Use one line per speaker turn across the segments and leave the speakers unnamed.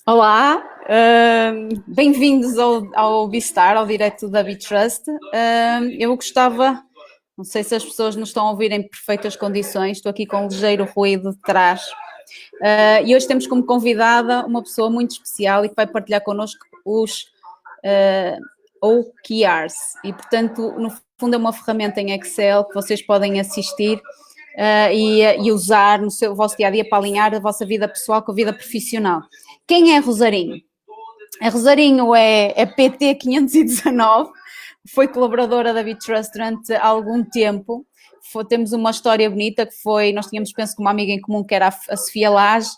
Olá, bem-vindos ao Bistar, ao direto da Bitrust. Eu gostava, não sei se as pessoas nos estão a ouvir em perfeitas condições, estou aqui com um ligeiro ruído de trás. E hoje temos como convidada uma pessoa muito especial e que vai partilhar connosco os OKRs. E, portanto, no fundo é uma ferramenta em Excel que vocês podem assistir e usar no vosso dia-a-dia para alinhar a vossa vida pessoal com a vida profissional. Quem é Rosarinho? A Rosarinho é PT 519, foi colaboradora da Bitrust durante algum tempo. Temos uma história bonita que foi, nós tínhamos, penso, uma amiga em comum que era a Sofia Lage,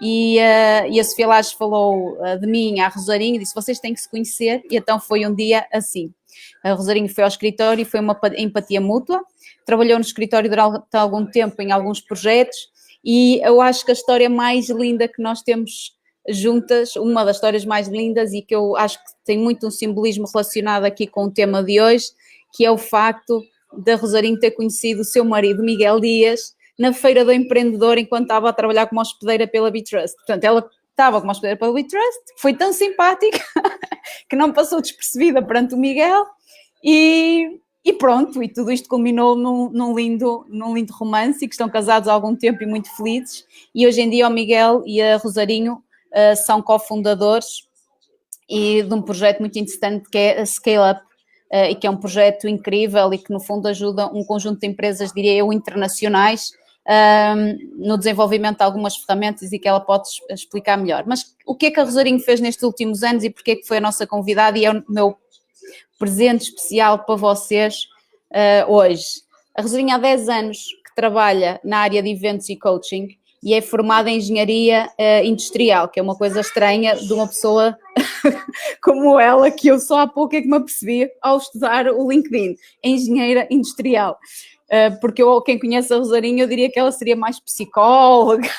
e a Sofia Lage falou de mim à Rosarinho e disse, vocês têm que se conhecer, e então foi um dia assim. A Rosarinho foi ao escritório e foi uma empatia mútua, trabalhou no escritório durante algum tempo em alguns projetos, e eu acho que a história mais linda que nós temos juntas, uma das histórias mais lindas e que eu acho que tem muito um simbolismo relacionado aqui com o tema de hoje, que é o facto da Rosarinho ter conhecido o seu marido Miguel Dias na Feira do Empreendedor enquanto estava a trabalhar como hospedeira pela Bitrust. Portanto, ela estava como hospedeira pela Bitrust, foi tão simpática que não passou despercebida perante o Miguel e pronto, e tudo isto culminou num lindo romance e que estão casados há algum tempo e muito felizes, e hoje em dia o Miguel e a Rosarinho são cofundadores e de um projeto muito interessante que é a Scale Up, e que é um projeto incrível e que no fundo ajuda um conjunto de empresas, diria eu, internacionais, no desenvolvimento de algumas ferramentas e que ela pode explicar melhor. Mas o que é que a Rosarinho fez nestes últimos anos e porque é que foi a nossa convidada e é o meu presente especial para vocês hoje? A Rosarinho há 10 anos que trabalha na área de eventos e coaching e é formada em engenharia industrial, que é uma coisa estranha de uma pessoa como ela, que eu só há pouco é que me apercebi ao estudar o LinkedIn, engenheira industrial. Porque quem conhece a Rosarinho, eu diria que ela seria mais psicóloga,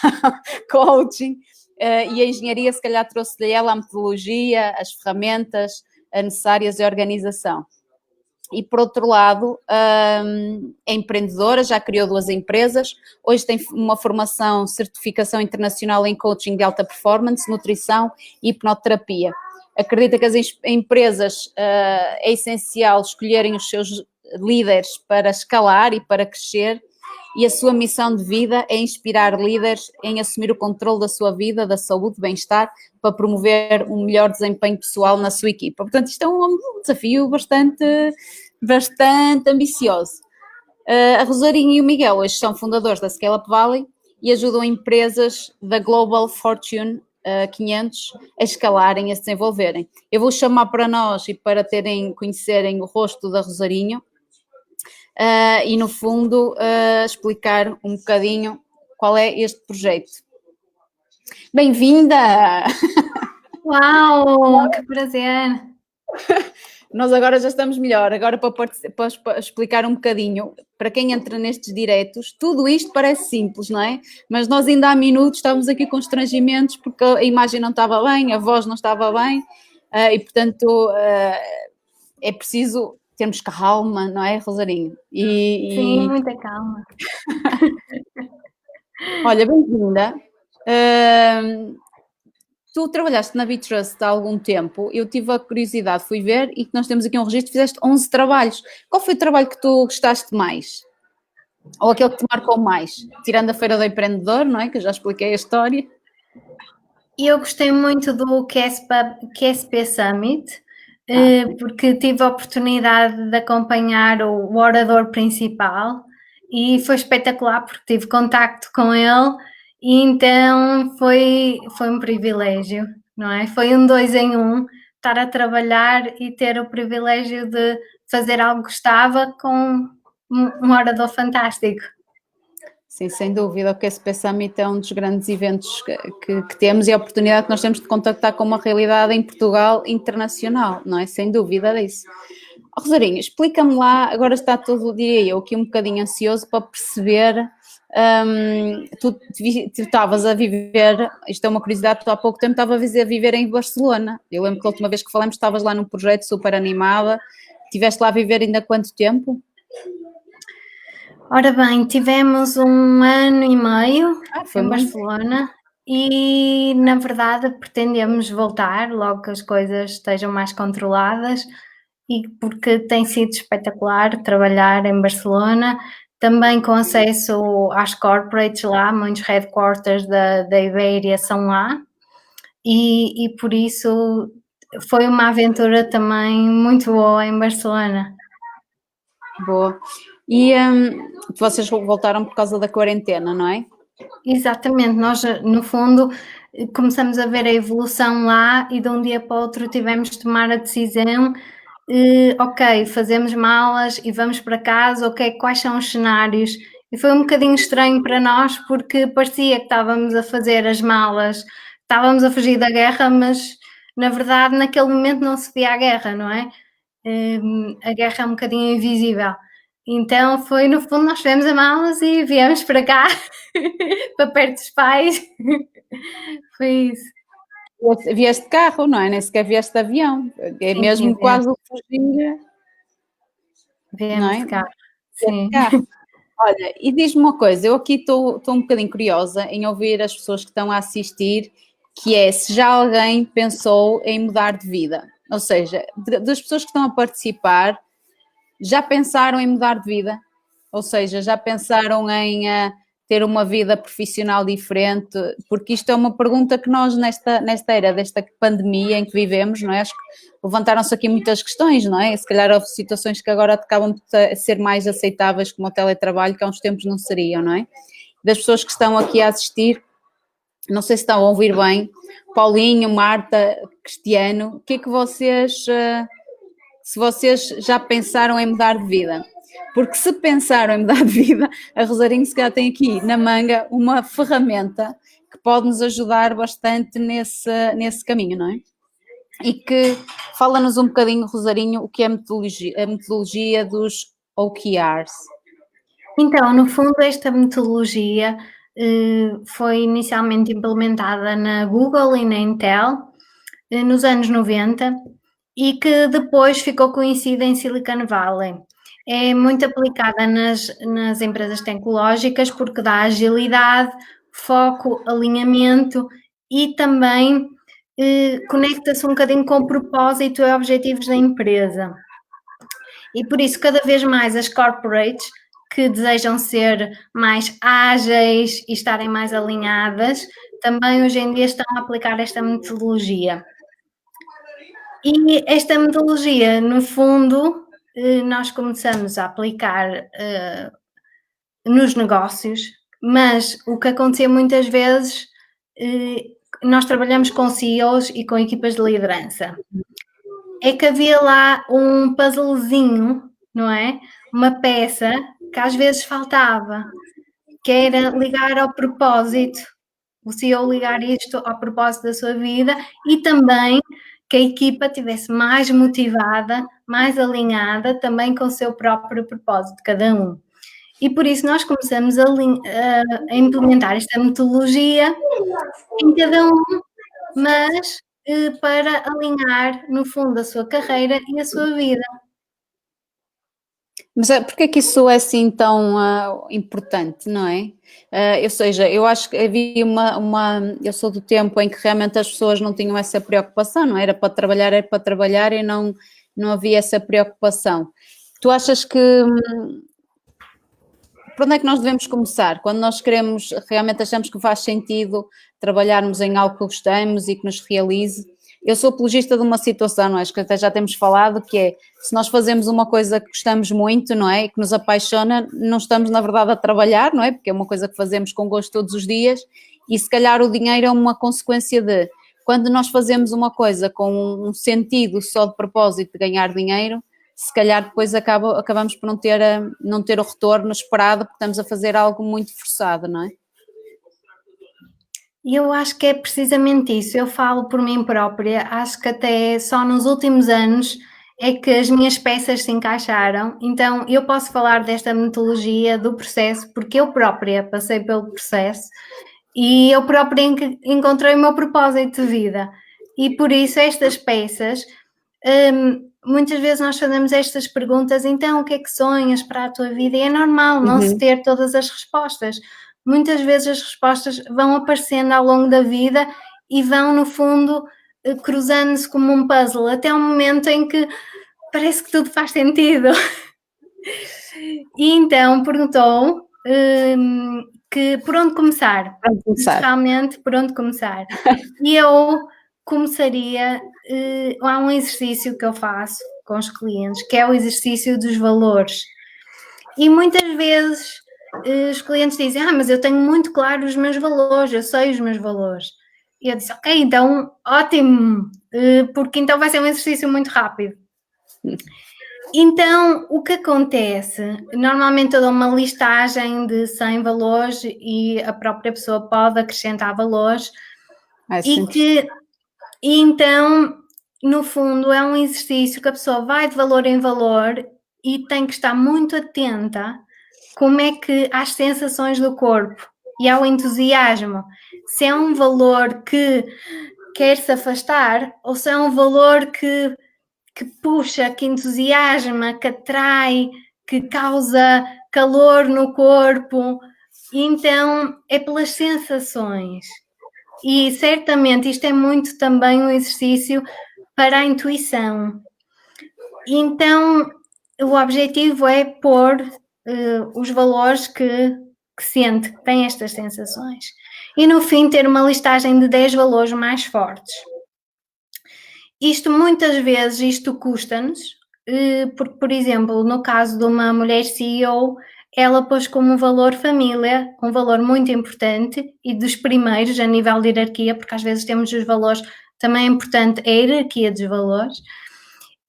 coaching, e a engenharia se calhar trouxe-lhe ela a metodologia, as ferramentas necessárias e a organização. E por outro lado, é empreendedora, já criou 2 empresas, hoje tem uma formação, certificação internacional em coaching de alta performance, nutrição e hipnoterapia. Acredita que as empresas é essencial escolherem os seus líderes para escalar e para crescer, e a sua missão de vida é inspirar líderes em assumir o controle da sua vida, da saúde, bem-estar, para promover um melhor desempenho pessoal na sua equipa. Portanto, isto é um desafio bastante ambicioso. A Rosarinho e o Miguel hoje são fundadores da Scale Up Valley e ajudam empresas da Global Fortune 500 a escalarem, a se desenvolverem. Eu vou chamar para nós e para conhecerem o rosto da Rosarinho e, no fundo, explicar um bocadinho qual é este projeto. Bem-vinda!
Uau, que prazer!
Nós agora já estamos melhor, agora para explicar um bocadinho, para quem entra nestes diretos, tudo isto parece simples, não é? Mas nós ainda há minutos estávamos aqui com constrangimentos porque a imagem não estava bem, a voz não estava bem, e portanto é preciso termos calma, não é, Rosarinho?
Sim, muita calma.
Olha, bem-vinda. Tu trabalhaste na Bitrust há algum tempo, eu tive a curiosidade, fui ver e que nós temos aqui um registro, fizeste 11 trabalhos. Qual foi o trabalho que tu gostaste mais? Ou aquele que te marcou mais? Tirando a Feira do Empreendedor, não é? Que eu já expliquei a história.
E eu gostei muito do QSP Summit, porque tive a oportunidade de acompanhar o orador principal e foi espetacular porque tive contacto com ele e então foi um privilégio, não é? Foi um 2 em 1, estar a trabalhar e ter o privilégio de fazer algo que gostava com um orador fantástico.
Sim, sem dúvida, o QSP Summit é um dos grandes eventos que temos e a oportunidade que nós temos de contactar com uma realidade em Portugal internacional, não é? Sem dúvida disso. Oh, Rosarinho, explica-me lá, agora está tudo, diria eu, aqui um bocadinho ansioso para perceber, tu estavas a viver, isto é uma curiosidade, tu há pouco tempo estavas a viver em Barcelona, eu lembro que a última vez que falamos estavas lá num projeto super animada, estiveste lá a viver ainda quanto tempo?
Ora bem, tivemos 1 ano e meio
Foi
em
muito.
Barcelona e na verdade pretendemos voltar logo que as coisas estejam mais controladas, e porque tem sido espetacular trabalhar em Barcelona, também com acesso às corporates lá, muitos headquarters da Iberia são lá, e por isso foi uma aventura também muito boa em Barcelona.
Boa. E vocês voltaram por causa da quarentena, não é?
Exatamente, nós no fundo começamos a ver a evolução lá e de um dia para o outro tivemos de tomar a decisão, ok, fazemos malas e vamos para casa, ok, quais são os cenários? E foi um bocadinho estranho para nós porque parecia que estávamos a fazer as malas, estávamos a fugir da guerra, mas na verdade naquele momento não se via a guerra, não é? A guerra é um bocadinho invisível. Então foi, no fundo, nós fizemos a malas e viemos para cá, para perto dos pais. Foi isso.
Vieste de carro, não é? Nem sequer vieste de avião. É
Sim,
mesmo
sim,
quase o fugir, não
viemos
é?
de carro.
Vieste
Sim.
de carro. Olha, e diz-me uma coisa, eu aqui estou um bocadinho curiosa em ouvir as pessoas que estão a assistir, que é se já alguém pensou em mudar de vida. Ou seja, das pessoas que estão a participar, já pensaram em mudar de vida? Ou seja, já pensaram em ter uma vida profissional diferente? Porque isto é uma pergunta que nós, nesta era desta pandemia em que vivemos, não é? Acho que levantaram-se aqui muitas questões, não é? Se calhar houve situações que agora acabam de ser mais aceitáveis, como o teletrabalho, que há uns tempos não seriam, não é? Das pessoas que estão aqui a assistir, não sei se estão a ouvir bem, Paulinho, Marta, Cristiano, o que é que vocês, se vocês já pensaram em mudar de vida? Porque se pensaram em mudar de vida, a Rosarinho se calhar tem aqui na manga uma ferramenta que pode nos ajudar bastante nesse caminho, não é? E que fala-nos um bocadinho, Rosarinho, o que é a metodologia dos OKRs.
Então, no fundo, esta metodologia foi inicialmente implementada na Google e na Intel nos anos 90 e que depois ficou conhecida em Silicon Valley. É muito aplicada nas empresas tecnológicas porque dá agilidade, foco, alinhamento e também conecta-se um bocadinho com o propósito e objetivos da empresa. E por isso, cada vez mais as corporates que desejam ser mais ágeis e estarem mais alinhadas, também hoje em dia estão a aplicar esta metodologia. E esta metodologia, no fundo, nós começamos a aplicar nos negócios, mas o que acontecia muitas vezes, nós trabalhamos com CEOs e com equipas de liderança, é que havia lá um puzzlezinho, não é? Uma peça que às vezes faltava, que era ligar ao propósito, o CEO ligar isto ao propósito da sua vida e também que a equipa estivesse mais motivada, mais alinhada também com o seu próprio propósito, cada um. E por isso nós começamos a implementar esta metodologia em cada um, mas para alinhar, no fundo, a sua carreira e a sua vida.
Mas porquê é que isso é assim tão importante, não é? Ou seja, eu acho que havia eu sou do tempo em que realmente as pessoas não tinham essa preocupação, não é? Era para trabalhar e não havia essa preocupação. Tu achas que, por onde é que nós devemos começar? Quando nós queremos, realmente achamos que faz sentido trabalharmos em algo que gostamos e que nos realize. Eu sou apologista de uma situação, não é? Acho que até já temos falado, que é, se nós fazemos uma coisa que gostamos muito, não é? E que nos apaixona, não estamos na verdade a trabalhar, não é? Porque é uma coisa que fazemos com gosto todos os dias e se calhar o dinheiro é uma consequência de, quando nós fazemos uma coisa com um sentido só de propósito de ganhar dinheiro, se calhar depois acabamos por não ter o retorno esperado porque estamos a fazer algo muito forçado, não é?
E eu acho que é precisamente isso. Eu falo por mim própria, acho que até só nos últimos anos é que as minhas peças se encaixaram. Então, eu posso falar desta metodologia, do processo, porque eu própria passei pelo processo e eu própria encontrei o meu propósito de vida. E por isso estas peças, muitas vezes nós fazemos estas perguntas, então o que é que sonhas para a tua vida? E é normal não se ter todas as respostas. muitas vezes as respostas vão aparecendo ao longo da vida e vão, no fundo, cruzando-se como um puzzle, até um momento em que parece que tudo faz sentido. E então perguntou que por onde começar? Realmente, por onde começar? E eu começaria, há um exercício que eu faço com os clientes, que é o exercício dos valores. E muitas vezes os clientes dizem, mas eu tenho muito claro os meus valores, eu sei os meus valores. E eu disse, ok, então ótimo, porque então vai ser um exercício muito rápido. Então, o que acontece? Normalmente eu dou uma listagem de 100 valores e a própria pessoa pode acrescentar valores. E então, no fundo, é um exercício que a pessoa vai de valor em valor e tem que estar muito atenta como é que às sensações do corpo e ao entusiasmo. Se é um valor que quer se afastar ou se é um valor que puxa, que entusiasma, que atrai, que causa calor no corpo. E então é pelas sensações. E certamente isto é muito também um exercício para a intuição. Então o objetivo é pôr os valores que sente, que tem estas sensações. E no fim ter uma listagem de 10 valores mais fortes. Isto muitas vezes, isto custa-nos, porque, por exemplo, no caso de uma mulher CEO, ela pôs como valor família, um valor muito importante e dos primeiros a nível de hierarquia, porque às vezes temos os valores, também é importante a hierarquia dos valores,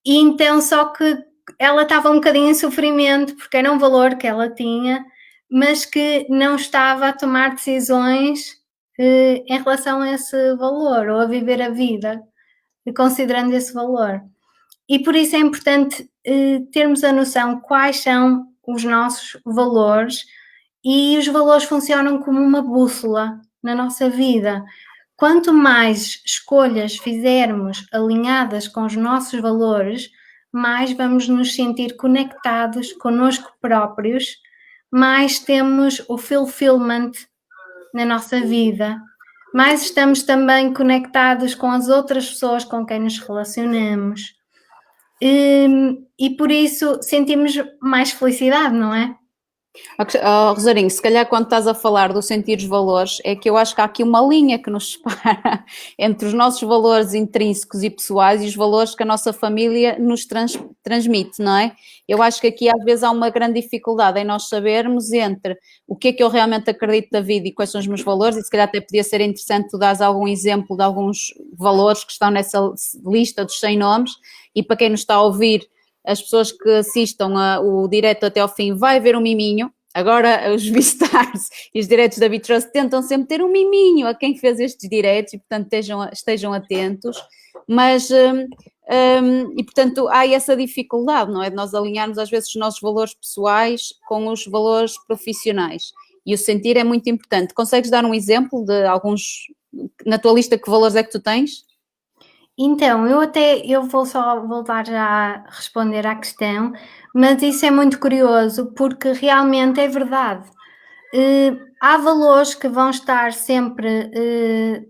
e então só que ela estava um bocadinho em sofrimento, porque era um valor que ela tinha, mas que não estava a tomar decisões em relação a esse valor, ou a viver a vida considerando esse valor. E por isso é importante termos a noção quais são os nossos valores, e os valores funcionam como uma bússola na nossa vida. Quanto mais escolhas fizermos alinhadas com os nossos valores, mais vamos nos sentir conectados connosco próprios, mais temos o fulfillment na nossa vida, mais estamos também conectados com as outras pessoas com quem nos relacionamos. E por isso sentimos mais felicidade, não é?
Rosarinho, se calhar quando estás a falar do sentir os valores, é que eu acho que há aqui uma linha que nos separa entre os nossos valores intrínsecos e pessoais e os valores que a nossa família nos transmite, não é? Eu acho que aqui às vezes há uma grande dificuldade em nós sabermos entre o que é que eu realmente acredito da vida e quais são os meus valores, e se calhar até podia ser interessante tu dares algum exemplo de alguns valores que estão nessa lista dos 100 nomes, e para quem nos está a ouvir, as pessoas que assistam o direto até ao fim vai haver um miminho. Agora os Beastars e os diretos da Bitrust tentam sempre ter um miminho a quem fez estes diretos e portanto estejam atentos, mas e portanto há essa dificuldade, não é? De nós alinharmos às vezes os nossos valores pessoais com os valores profissionais, e o sentir é muito importante. Consegues dar um exemplo de alguns, na tua lista, que valores é que tu tens?
Então, eu vou só voltar já a responder à questão, mas isso é muito curioso porque realmente é verdade. Há valores que vão estar sempre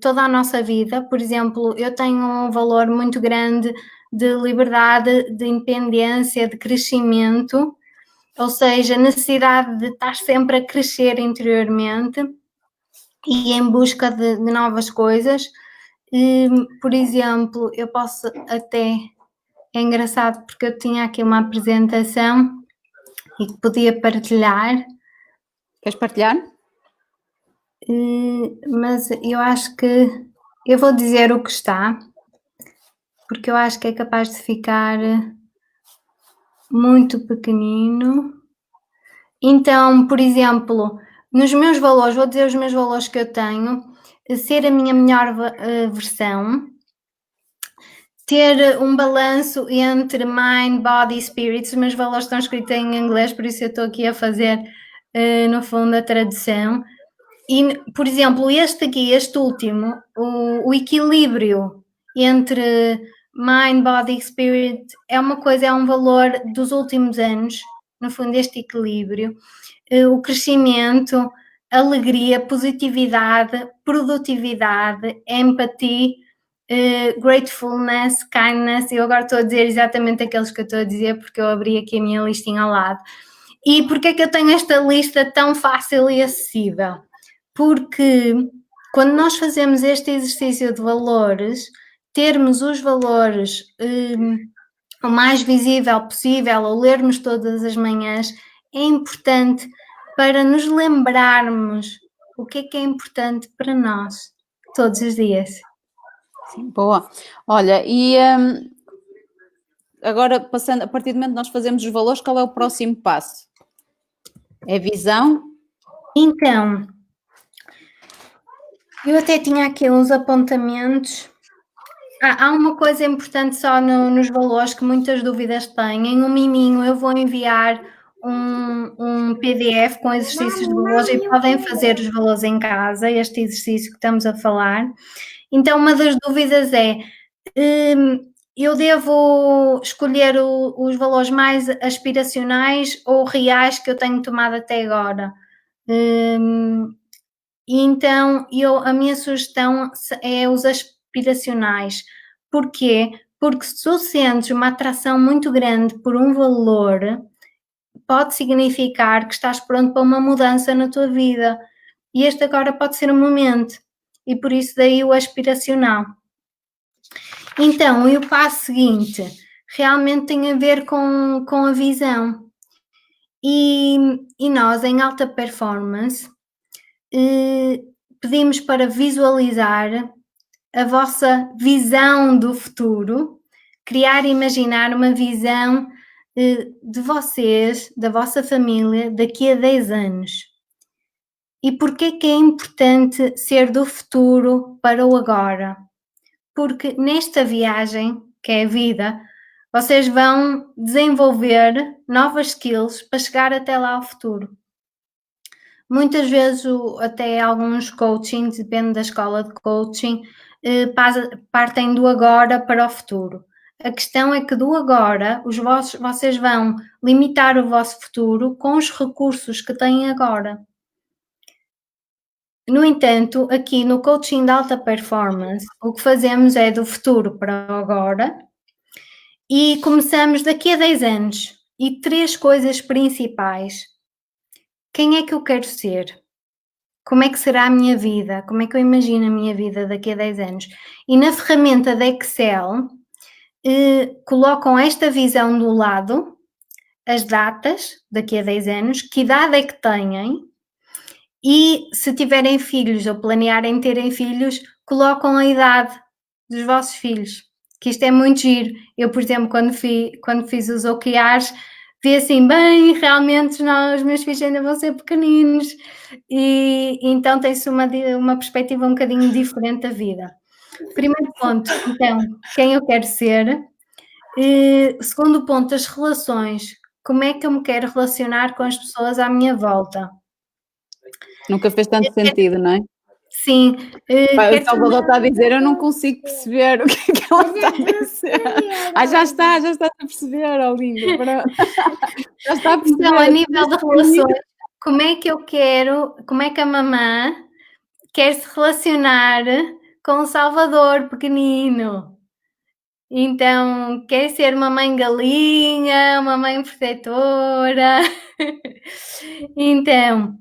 toda a nossa vida. Por exemplo, eu tenho um valor muito grande de liberdade, de independência, de crescimento, ou seja, necessidade de estar sempre a crescer interiormente e em busca de novas coisas. Por exemplo, eu posso até, é engraçado porque eu tinha aqui uma apresentação e que podia partilhar.
Queres partilhar?
Mas eu acho que eu vou dizer o que está, porque eu acho que é capaz de ficar muito pequenino. Então, por exemplo, nos meus valores, vou dizer os meus valores que eu tenho: ser a minha melhor versão, ter um balanço entre mind, body e spirit. Os meus valores estão escritos em inglês, por isso eu estou aqui a fazer, no fundo, a tradução. E, por exemplo, este aqui, este último, o equilíbrio entre mind, body e spirit é uma coisa, é um valor dos últimos anos, no fundo, este equilíbrio. O crescimento, alegria, positividade, produtividade, empatia, gratefulness, kindness. Eu agora estou a dizer exatamente aqueles que eu estou a dizer porque eu abri aqui a minha listinha ao lado. E porquê é que eu tenho esta lista tão fácil e acessível? Porque quando nós fazemos este exercício de valores, termos os valores o mais visível possível, ou lermos todas as manhãs, é importante para nos lembrarmos o que é importante para nós todos os dias.
Sim, boa. Olha, e agora passando, a partir do momento que nós fazemos os valores, qual é o próximo passo? É visão?
Então, eu até tinha aqui uns apontamentos. Há uma coisa importante só nos valores que muitas dúvidas têm. Em um miminho eu vou enviar um PDF com exercícios de valores e podem fazer os valores em casa, este exercício que estamos a falar. Então, uma das dúvidas é, eu devo escolher os valores mais aspiracionais ou reais que eu tenho tomado até agora? Então, a minha sugestão é os aspiracionais. Porquê? Porque se tu sentes uma atração muito grande por um valor, pode significar que estás pronto para uma mudança na tua vida. E este agora pode ser o momento. E por isso daí o aspiracional. Então, e o passo seguinte realmente tem a ver com a visão. E nós, em alta performance, pedimos para visualizar a vossa visão do futuro, criar e imaginar uma visão de vocês, da vossa família, daqui a 10 anos. E porquê que é importante ser do futuro para o agora? Porque nesta viagem, que é a vida, vocês vão desenvolver novas skills para chegar até lá ao futuro. Muitas vezes, até alguns coachings, depende da escola de coaching, partem do agora para o futuro. A questão é que do agora, vocês vão limitar o vosso futuro com os recursos que têm agora. No entanto, aqui no coaching de alta performance, o que fazemos é do futuro para o agora e começamos daqui a 10 anos. E 3 coisas principais. Quem é que eu quero ser? Como é que será a minha vida? Como é que eu imagino a minha vida daqui a 10 anos? E na ferramenta da Excel, colocam esta visão do lado, as datas daqui a 10 anos, que idade é que têm, e se tiverem filhos ou planearem terem filhos, colocam a idade dos vossos filhos, que isto é muito giro. Eu, por exemplo, quando fiz os OKRs, vi assim, bem, realmente os meus filhos ainda vão ser pequeninos, e então tem-se uma perspectiva um bocadinho diferente da vida. Primeiro ponto, então, quem eu quero ser. Segundo ponto, as relações. Como é que eu me quero relacionar com as pessoas à minha volta?
Nunca fez tanto sentido, não é?
Sim.
O Salvador está a dizer, eu não consigo perceber o que é que ela está a dizer. Já está a perceber, ó lindo. Já está a perceber.
Então, a nível de relações, como é que a mamã quer se relacionar com o Salvador pequenino? Então, quer ser uma mãe galinha, uma mãe protetora? Então,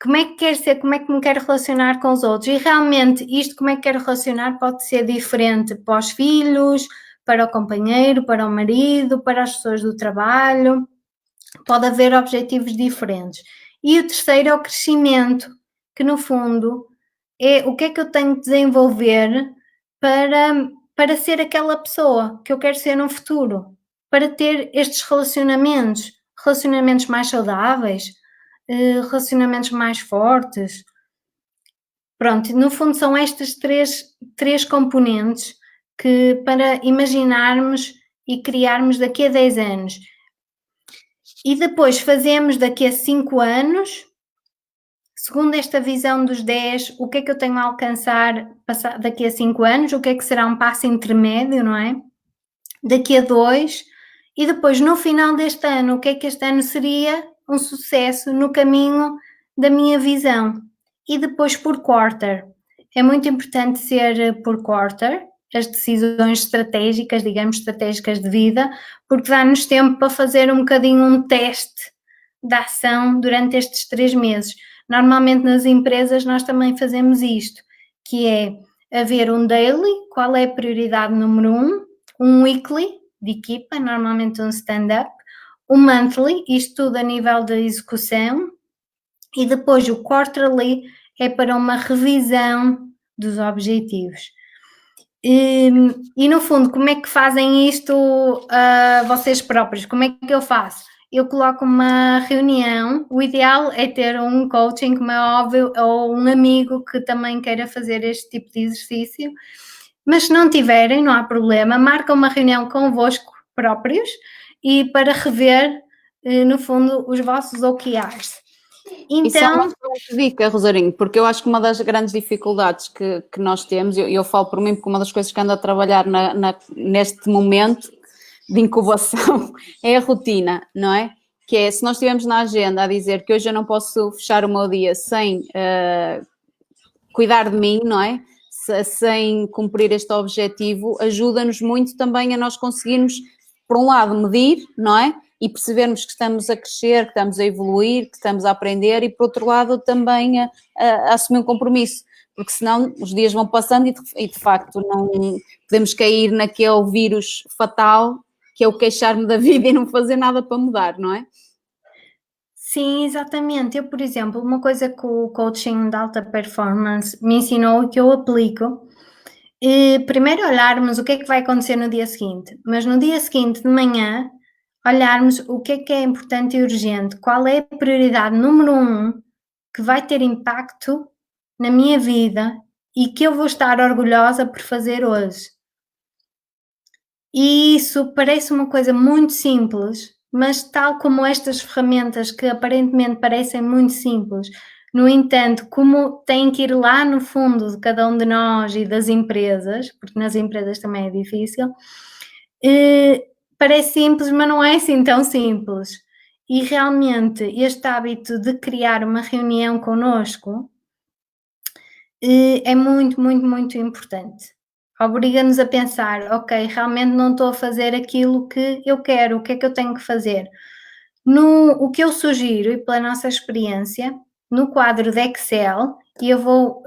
como é que quer ser, como é que me quero relacionar com os outros? E realmente, como é que quero relacionar pode ser diferente para os filhos, para o companheiro, para o marido, para as pessoas do trabalho. Pode haver objetivos diferentes. E o terceiro é o crescimento, que no fundo é o que é que eu tenho de desenvolver para ser aquela pessoa que eu quero ser no futuro, para ter estes relacionamentos mais saudáveis, relacionamentos mais fortes. Pronto, no fundo são estas três componentes que para imaginarmos e criarmos daqui a 10 anos. E depois fazemos daqui a 5 anos, segundo esta visão dos 10, o que é que eu tenho a alcançar daqui a 5 anos, o que é que será um passo intermédio, não é? Daqui a 2, e depois no final deste ano, o que é que este ano seria um sucesso no caminho da minha visão. E depois por quarter. É muito importante ser por quarter, as decisões estratégicas, digamos, estratégicas de vida, porque dá-nos tempo para fazer um bocadinho um teste de ação durante estes 3 meses. Normalmente nas empresas nós também fazemos isto, que é haver um daily, qual é a prioridade número 1, weekly, de equipa, normalmente um stand-up, um monthly, isto tudo a nível de execução, e depois o quarterly é para uma revisão dos objetivos. E no fundo, como é que fazem isto vocês próprios? Como é que eu faço? Eu coloco uma reunião, o ideal é ter um coaching, como é óbvio, ou um amigo que também queira fazer este tipo de exercício, mas se não tiverem, não há problema, marca uma reunião convosco próprios e para rever, no fundo, os vossos OKRs.
Isso é uma
Então,
excelente dica, Rosarinho, porque eu acho que uma das grandes dificuldades que nós temos, eu falo por mim, porque uma das coisas que ando a trabalhar neste momento de incubação é a rotina, não é? Que é, se nós estivermos na agenda a dizer que hoje eu não posso fechar o meu dia sem cuidar de mim, não é? Sem cumprir este objetivo, ajuda-nos muito também a nós conseguirmos, por um lado, medir, não é? E percebermos que estamos a crescer, que estamos a evoluir, que estamos a aprender, e por outro lado também a assumir um compromisso, porque senão os dias vão passando e de facto não podemos cair naquele vírus fatal que é o queixar-me da vida e não fazer nada para mudar, não é?
sim, exatamente. Eu, por exemplo, uma coisa que o coaching de alta performance me ensinou e que eu aplico, primeiro olharmos o que é que vai acontecer no dia seguinte, mas no dia seguinte de manhã, olharmos o que é importante e urgente, qual é a prioridade número 1 que vai ter impacto na minha vida e que eu vou estar orgulhosa por fazer hoje. E isso parece uma coisa muito simples, mas tal como estas ferramentas que aparentemente parecem muito simples, no entanto, como têm que ir lá no fundo de cada um de nós e das empresas, porque nas empresas também é difícil, parece simples, mas não é assim tão simples. E realmente este hábito de criar uma reunião connosco é muito, muito, muito importante. Obriga-nos a pensar, ok, realmente não estou a fazer aquilo que eu quero, o que é que eu tenho que fazer? O que eu sugiro, e pela nossa experiência, no quadro de Excel, e eu vou,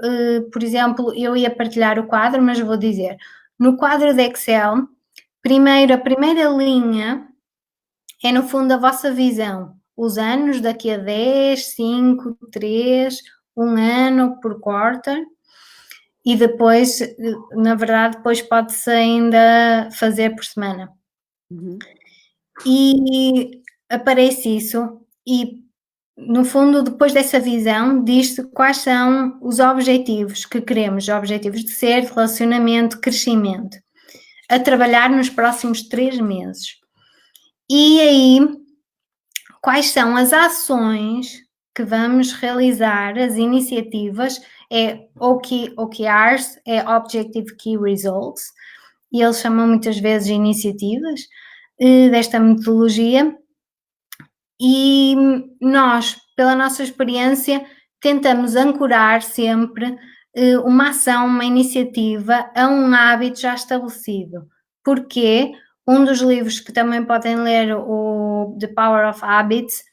por exemplo, eu ia partilhar o quadro, mas vou dizer, no quadro de Excel, a primeira linha é no fundo a vossa visão, os anos daqui a 10, 5, 3, um ano por quarter, e depois, na verdade, depois pode-se ainda fazer por semana.
Uhum.
E aparece isso e, no fundo, depois dessa visão, diz-se quais são os objetivos que queremos, objetivos de ser, de relacionamento, crescimento, a trabalhar nos próximos 3 meses. E aí, quais são as ações que vamos realizar, as iniciativas, é OKRs, é Objective Key Results, e eles chamam muitas vezes iniciativas desta metodologia, e nós, pela nossa experiência, tentamos ancorar sempre uma ação, uma iniciativa a um hábito já estabelecido. Porquê? Um dos livros que também podem ler, o The Power of Habits,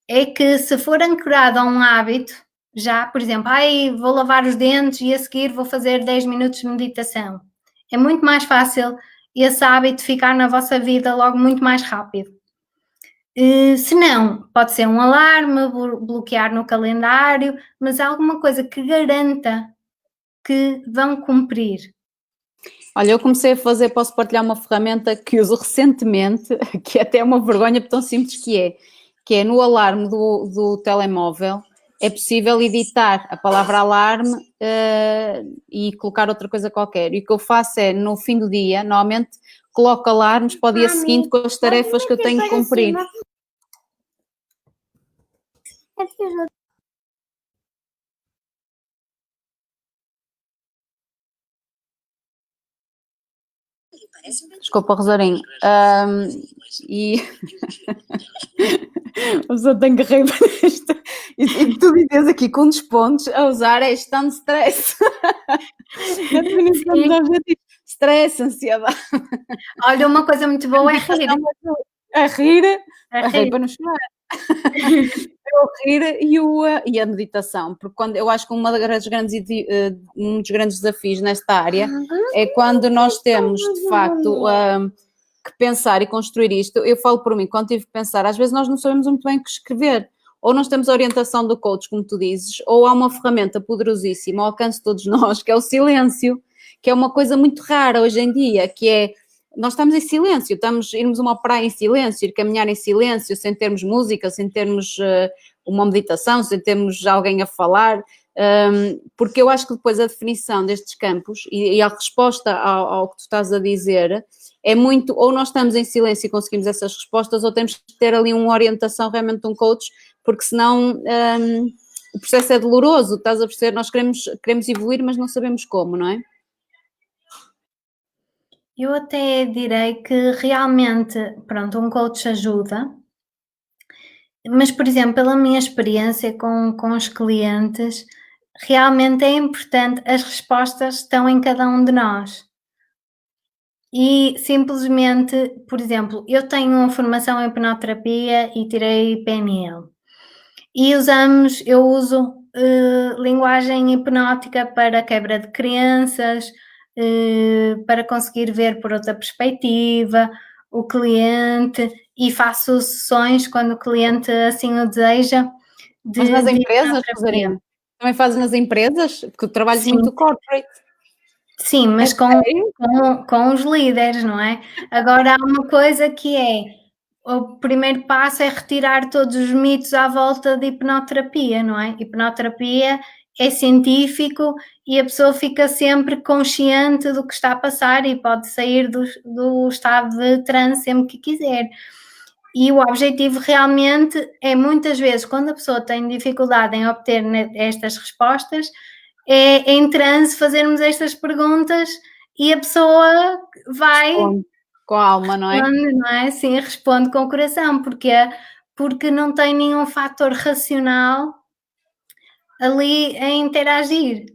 é que se for ancorado a um hábito, já, por exemplo, vou lavar os dentes e a seguir vou fazer 10 minutos de meditação. É muito mais fácil esse hábito ficar na vossa vida logo muito mais rápido. Se não, pode ser um alarme, bloquear no calendário, mas alguma coisa que garanta que vão cumprir.
Olha, eu comecei a fazer, posso partilhar uma ferramenta que uso recentemente, que é até uma vergonha por tão simples que é no alarme do telemóvel, é possível editar a palavra alarme e colocar outra coisa qualquer. E o que eu faço é, no fim do dia, normalmente coloco alarmes para o dia seguinte com as tarefas que eu tenho que cumprir. Desculpa, Rosarinho. E A pessoa tem que rir para isto. E tu dizes aqui que um dos pontos a usar é gestão de stress. A definição dos objetivos. Stress, ansiedade.
Olha, uma coisa muito boa é rir.
A rir,
A
a rir
rir.
para não chorar. É o rir e a meditação, porque quando, eu acho que um dos grandes desafios nesta área é quando nós temos, de facto, que pensar e construir isto. Eu falo por mim, quando tive que pensar, às vezes nós não sabemos muito bem o que escrever, ou nós temos a orientação do coach, como tu dizes, ou há uma ferramenta poderosíssima ao alcance de todos nós, que é o silêncio, que é uma coisa muito rara hoje em dia, que é nós estamos em silêncio, irmos a uma praia em silêncio, ir caminhar em silêncio, sem termos música, sem termos uma meditação, sem termos alguém a falar, porque eu acho que depois a definição destes campos e a resposta ao que tu estás a dizer é muito, ou nós estamos em silêncio e conseguimos essas respostas, ou temos que ter ali uma orientação realmente de um coach, porque senão o processo é doloroso, estás a perceber? Nós queremos evoluir, mas não sabemos como, não é?
Eu até direi que realmente, pronto, um coach ajuda, mas, por exemplo, pela minha experiência com os clientes, realmente é importante, as respostas estão em cada um de nós. E simplesmente, por exemplo, eu tenho uma formação em hipnoterapia e tirei PNL. E eu uso linguagem hipnótica para quebra de crenças, para conseguir ver por outra perspectiva o cliente e faço sessões quando o cliente assim o deseja.
Mas nas
De
empresas,
hipnoterapia.
Rosarina? Também fazes nas empresas? Porque tu trabalhas
Sim,
muito corporate.
sim, mas com os líderes, não é? Agora há uma coisa que é, o primeiro passo é retirar todos os mitos à volta de hipnoterapia, não é? Hipnoterapia é científico e a pessoa fica sempre consciente do que está a passar e pode sair do estado de transe sempre que quiser. E o objetivo realmente é, muitas vezes, quando a pessoa tem dificuldade em obter estas respostas, é em transe fazermos estas perguntas e a pessoa vai
com a alma, não é?
Não é? Sim, responde com o coração, porque não tem nenhum fator racional ali a interagir.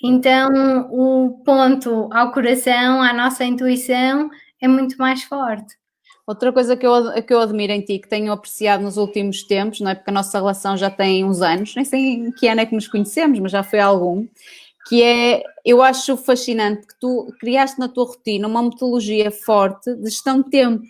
Então, o ponto ao coração, à nossa intuição, é muito mais forte.
Outra coisa que eu admiro em ti, que tenho apreciado nos últimos tempos, não é? Porque a nossa relação já tem uns anos, nem sei em que ano é que nos conhecemos, mas já foi algum, que é, eu acho fascinante que tu criaste na tua rotina uma metodologia forte de gestão de tempo.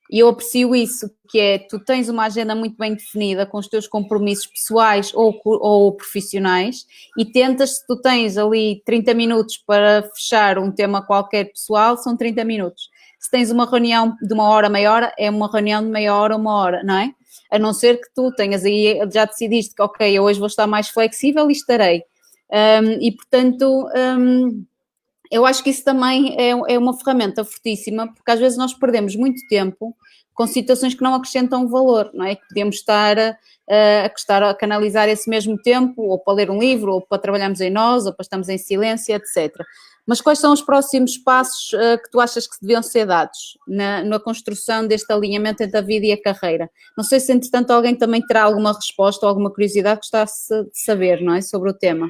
E eu aprecio isso, que é, tu tens uma agenda muito bem definida com os teus compromissos pessoais ou profissionais e tentas, se tu tens ali 30 minutos para fechar um tema qualquer pessoal, são 30 minutos. Se tens uma reunião de uma hora, meia hora, é uma reunião de meia hora, uma hora, não é? A não ser que tu tenhas aí, já decidiste que, ok, eu hoje vou estar mais flexível e estarei. E, portanto... eu acho que isso também é uma ferramenta fortíssima, porque às vezes nós perdemos muito tempo com situações que não acrescentam valor, não é? Que podemos estar a canalizar esse mesmo tempo, ou para ler um livro, ou para trabalharmos em nós, ou para estarmos em silêncio, etc. Mas quais são os próximos passos que tu achas que deviam ser dados na construção deste alinhamento entre a vida e a carreira? Não sei se, entretanto, alguém também terá alguma resposta ou alguma curiosidade que gostasse de saber, não é? Sobre o tema.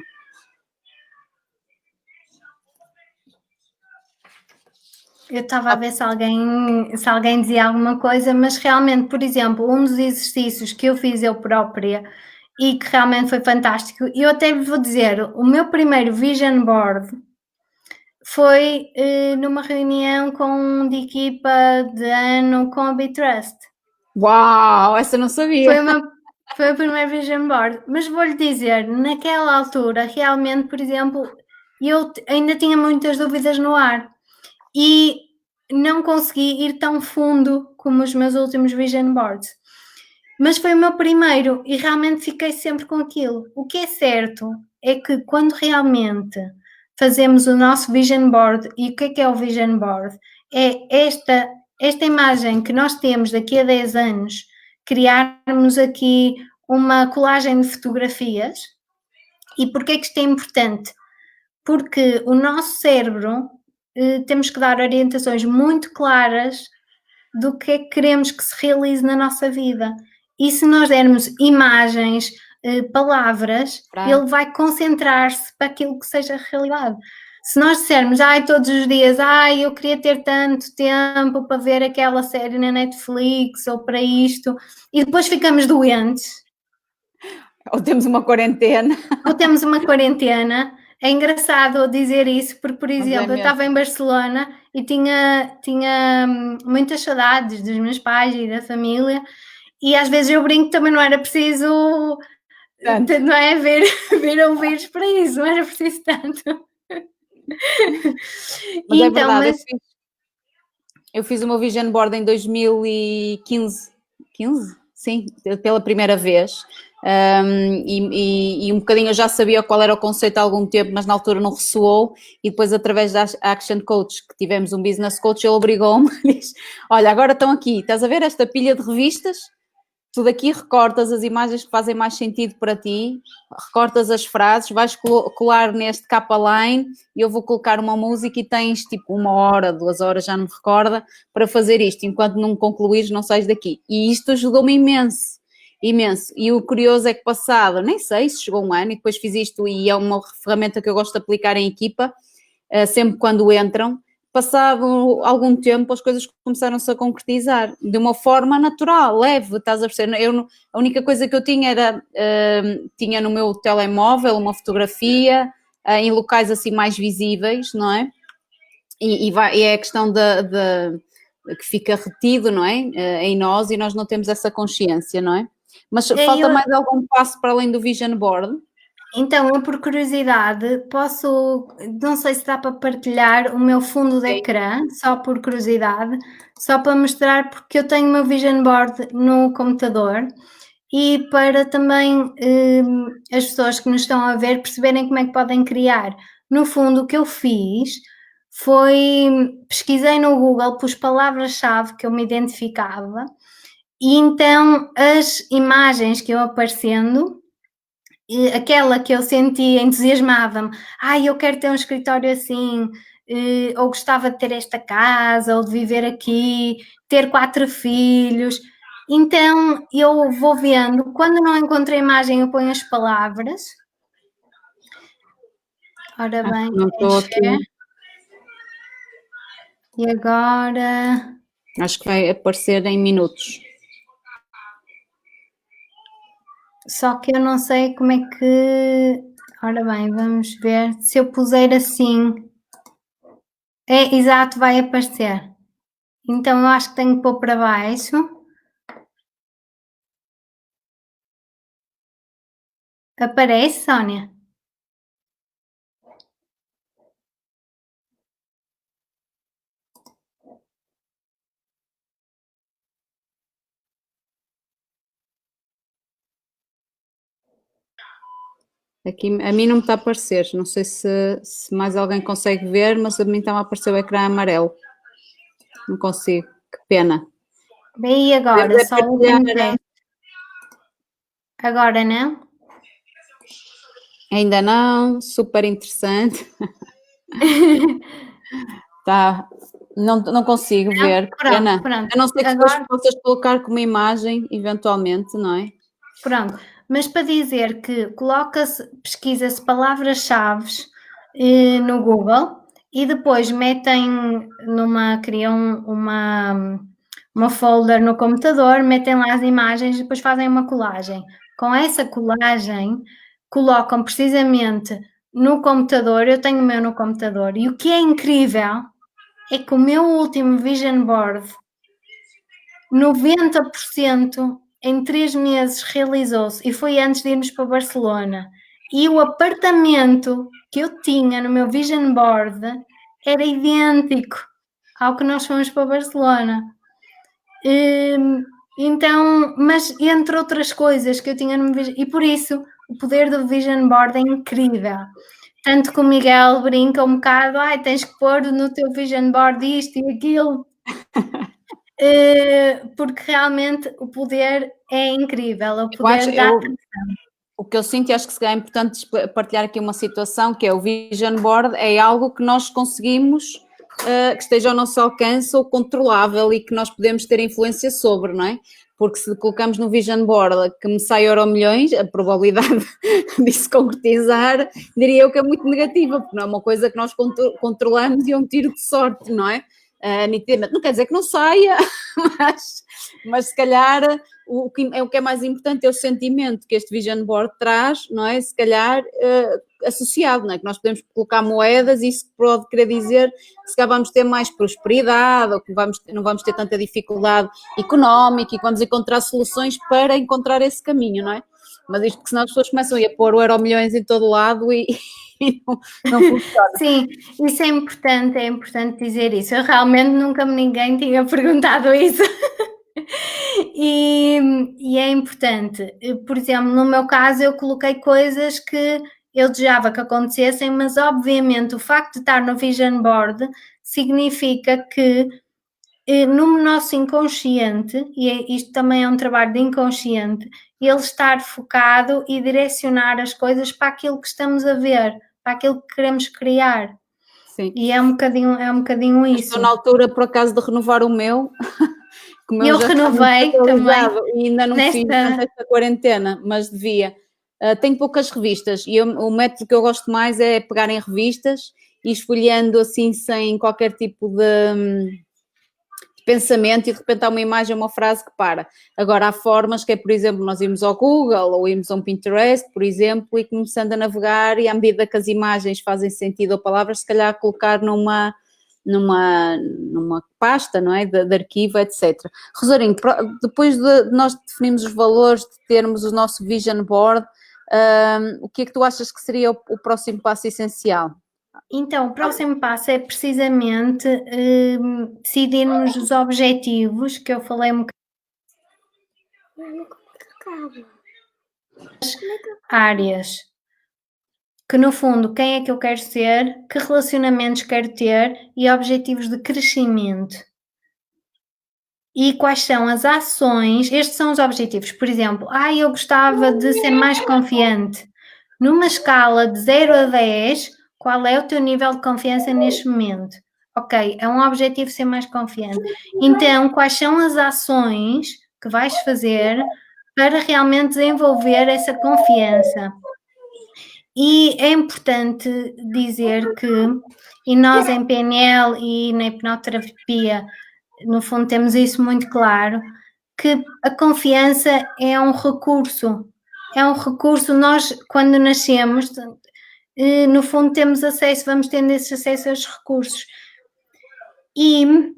Eu estava a ver se alguém dizia alguma coisa, mas realmente, por exemplo, um dos exercícios que eu fiz eu própria e que realmente foi fantástico, e eu até vos vou dizer, o meu primeiro vision board foi numa reunião de equipa de ano com a Bitrust.
Uau, essa eu não sabia.
Foi o primeiro vision board, mas vou-lhe dizer, naquela altura, realmente, por exemplo, eu ainda tinha muitas dúvidas no ar e não consegui ir tão fundo como os meus últimos vision boards. Mas foi o meu primeiro e realmente fiquei sempre com aquilo. O que é certo é que quando realmente fazemos o nosso vision board, e o que é o vision board? É esta imagem que nós temos daqui a 10 anos, criarmos aqui uma colagem de fotografias. E porquê é que isto é importante? Porque o nosso cérebro, temos que dar orientações muito claras do que é que queremos que se realize na nossa vida. E se nós dermos imagens, palavras, ele vai concentrar-se para aquilo que seja realidade. Se nós dissermos, todos os dias, eu queria ter tanto tempo para ver aquela série na Netflix ou para isto, e depois ficamos doentes.
Ou temos uma quarentena.
É engraçado dizer isso, porque, por exemplo, eu estava em Barcelona e tinha muitas saudades dos meus pais e da família, e às vezes eu brinco que também não era preciso, não é, ver um vírus para isso, não era preciso tanto.
Mas é verdade, eu fiz o meu vision board em 2015, sim, pela primeira vez, e um bocadinho eu já sabia qual era o conceito há algum tempo, mas na altura não ressoou, e depois através da Action Coach, que tivemos um business coach, ele obrigou-me, diz, olha, agora estão aqui, estás a ver esta pilha de revistas? Tu daqui recortas as imagens que fazem mais sentido para ti, recortas as frases, vais colar neste capa-line e eu vou colocar uma música e tens tipo 1 hora, 2 horas, já não me recorda, para fazer isto. Enquanto não concluires, não sais daqui. E isto ajudou-me imenso, imenso. E o curioso é que passado, nem sei se chegou um ano e depois fiz isto e é uma ferramenta que eu gosto de aplicar em equipa, sempre quando entram. Passado algum tempo as coisas começaram-se a concretizar de uma forma natural, leve, estás a perceber? A única coisa que eu tinha era, tinha no meu telemóvel uma fotografia em locais assim mais visíveis, não é? E é a questão que fica retido, não é? Em nós e nós não temos essa consciência, não é? Mas falta mais algum passo para além do vision board?
Então, eu por curiosidade não sei se dá para partilhar o meu fundo de ecrã, só por curiosidade, só para mostrar, porque eu tenho o meu vision board no computador e para também as pessoas que nos estão a ver perceberem como é que podem criar. No fundo, o que eu fiz foi, pesquisei no Google, pus palavras-chave que eu me identificava e então as imagens que iam aparecendo, aquela que eu sentia entusiasmava-me, eu quero ter um escritório assim, ou gostava de ter esta casa, ou de viver aqui, ter 4 filhos. Então eu vou vendo, quando não encontro a imagem eu ponho as palavras. Ora bem,
não estou aqui.
E agora...
Acho que vai aparecer em minutos.
Só que eu não sei como é que... Ora bem, vamos ver. Se eu puser assim... Exato, vai aparecer. Então eu acho que tenho que pôr para baixo. Aparece, Sónia?
Aqui, a mim não me está a aparecer, não sei se mais alguém consegue ver, mas a mim está a aparecer o ecrã amarelo. Não consigo, que pena.
Bem, e agora? Só o teste. Agora não?
Ainda não, super interessante. Tá, não consigo ver, que pena.
Pronto.
A não ser que agora possas colocar como imagem, eventualmente, não é?
Pronto, mas para dizer que pesquisa-se palavras-chave no Google e depois criam uma folder no computador, metem lá as imagens e depois fazem uma colagem. Com essa colagem, colocam precisamente no computador, eu tenho o meu no computador, e o que é incrível é que o meu último vision board, 90% em 3 meses realizou-se, e foi antes de irmos para Barcelona. E o apartamento que eu tinha no meu vision board era idêntico ao que nós fomos para Barcelona. Então, mas entre outras coisas que eu tinha no meu vision, e por isso o poder do vision board é incrível. Tanto que o Miguel brinca um bocado, tens que pôr no teu vision board isto e aquilo. Porque realmente o poder é incrível, o poder da atenção.
O que eu sinto, e acho que se calhar é importante partilhar aqui uma situação, que é o vision board, é algo que nós conseguimos que esteja ao nosso alcance ou controlável e que nós podemos ter influência sobre, não é? porque se colocamos no Vision Board que me sai Euromilhões, a probabilidade disso concretizar, diria eu que é muito negativa, porque não é uma coisa que nós controlamos e é um tiro de sorte, não é? Nitidamente. Não quer dizer que não saia, mas se calhar o que é mais importante é o sentimento que este Vision Board traz, não é? Se calhar associado, não é? Que nós podemos colocar moedas e isso pode querer dizer que se calhar vamos ter mais prosperidade ou que não vamos ter tanta dificuldade económica e que vamos encontrar soluções para encontrar esse caminho, não é? Mas isto porque senão as pessoas começam a ir pôr o Euromilhões em todo lado e não funciona.
Sim, isso é importante dizer isso. Eu realmente nunca ninguém tinha perguntado isso. E é importante. Por exemplo, no meu caso, eu coloquei coisas que eu desejava que acontecessem, mas obviamente o facto de estar no Vision Board significa que no nosso inconsciente, e isto também é um trabalho de inconsciente, ele estar focado e direcionar as coisas para aquilo que estamos a ver, para aquilo que queremos criar.
Sim.
E é um bocadinho isso.
Estou na altura, por acaso, de renovar o meu.
Eu renovei também.
E ainda não fiz durante esta quarentena, mas devia. Tenho poucas revistas e o método que eu gosto mais é pegar em revistas e esfolheando assim sem qualquer tipo de pensamento e de repente há uma imagem, uma frase que para. Agora há formas que é, por exemplo, nós irmos ao Google ou irmos a um Pinterest, por exemplo, e começando a navegar e à medida que as imagens fazem sentido ou palavras, se calhar colocar numa pasta, não é, de arquivo, etc. Rosarinho, depois de nós definirmos os valores, de termos o nosso Vision Board, o que é que tu achas que seria o próximo passo essencial?
Então, o próximo passo é precisamente decidirmos os objetivos, que eu falei um bocadinho, áreas, que no fundo, quem é que eu quero ser, que relacionamentos quero ter e objetivos de crescimento. E quais são as ações, estes são os objetivos, por exemplo, eu gostava de ser mais confiante. Numa escala de 0 a 10, qual é o teu nível de confiança neste momento? Ok, é um objetivo ser mais confiante. Então, quais são as ações que vais fazer para realmente desenvolver essa confiança? E é importante dizer que, e nós em PNL e na hipnoterapia, no fundo temos isso muito claro, que a confiança é um recurso. É um recurso, nós quando nascemos, no fundo temos acesso, vamos tendo esse acesso aos recursos. E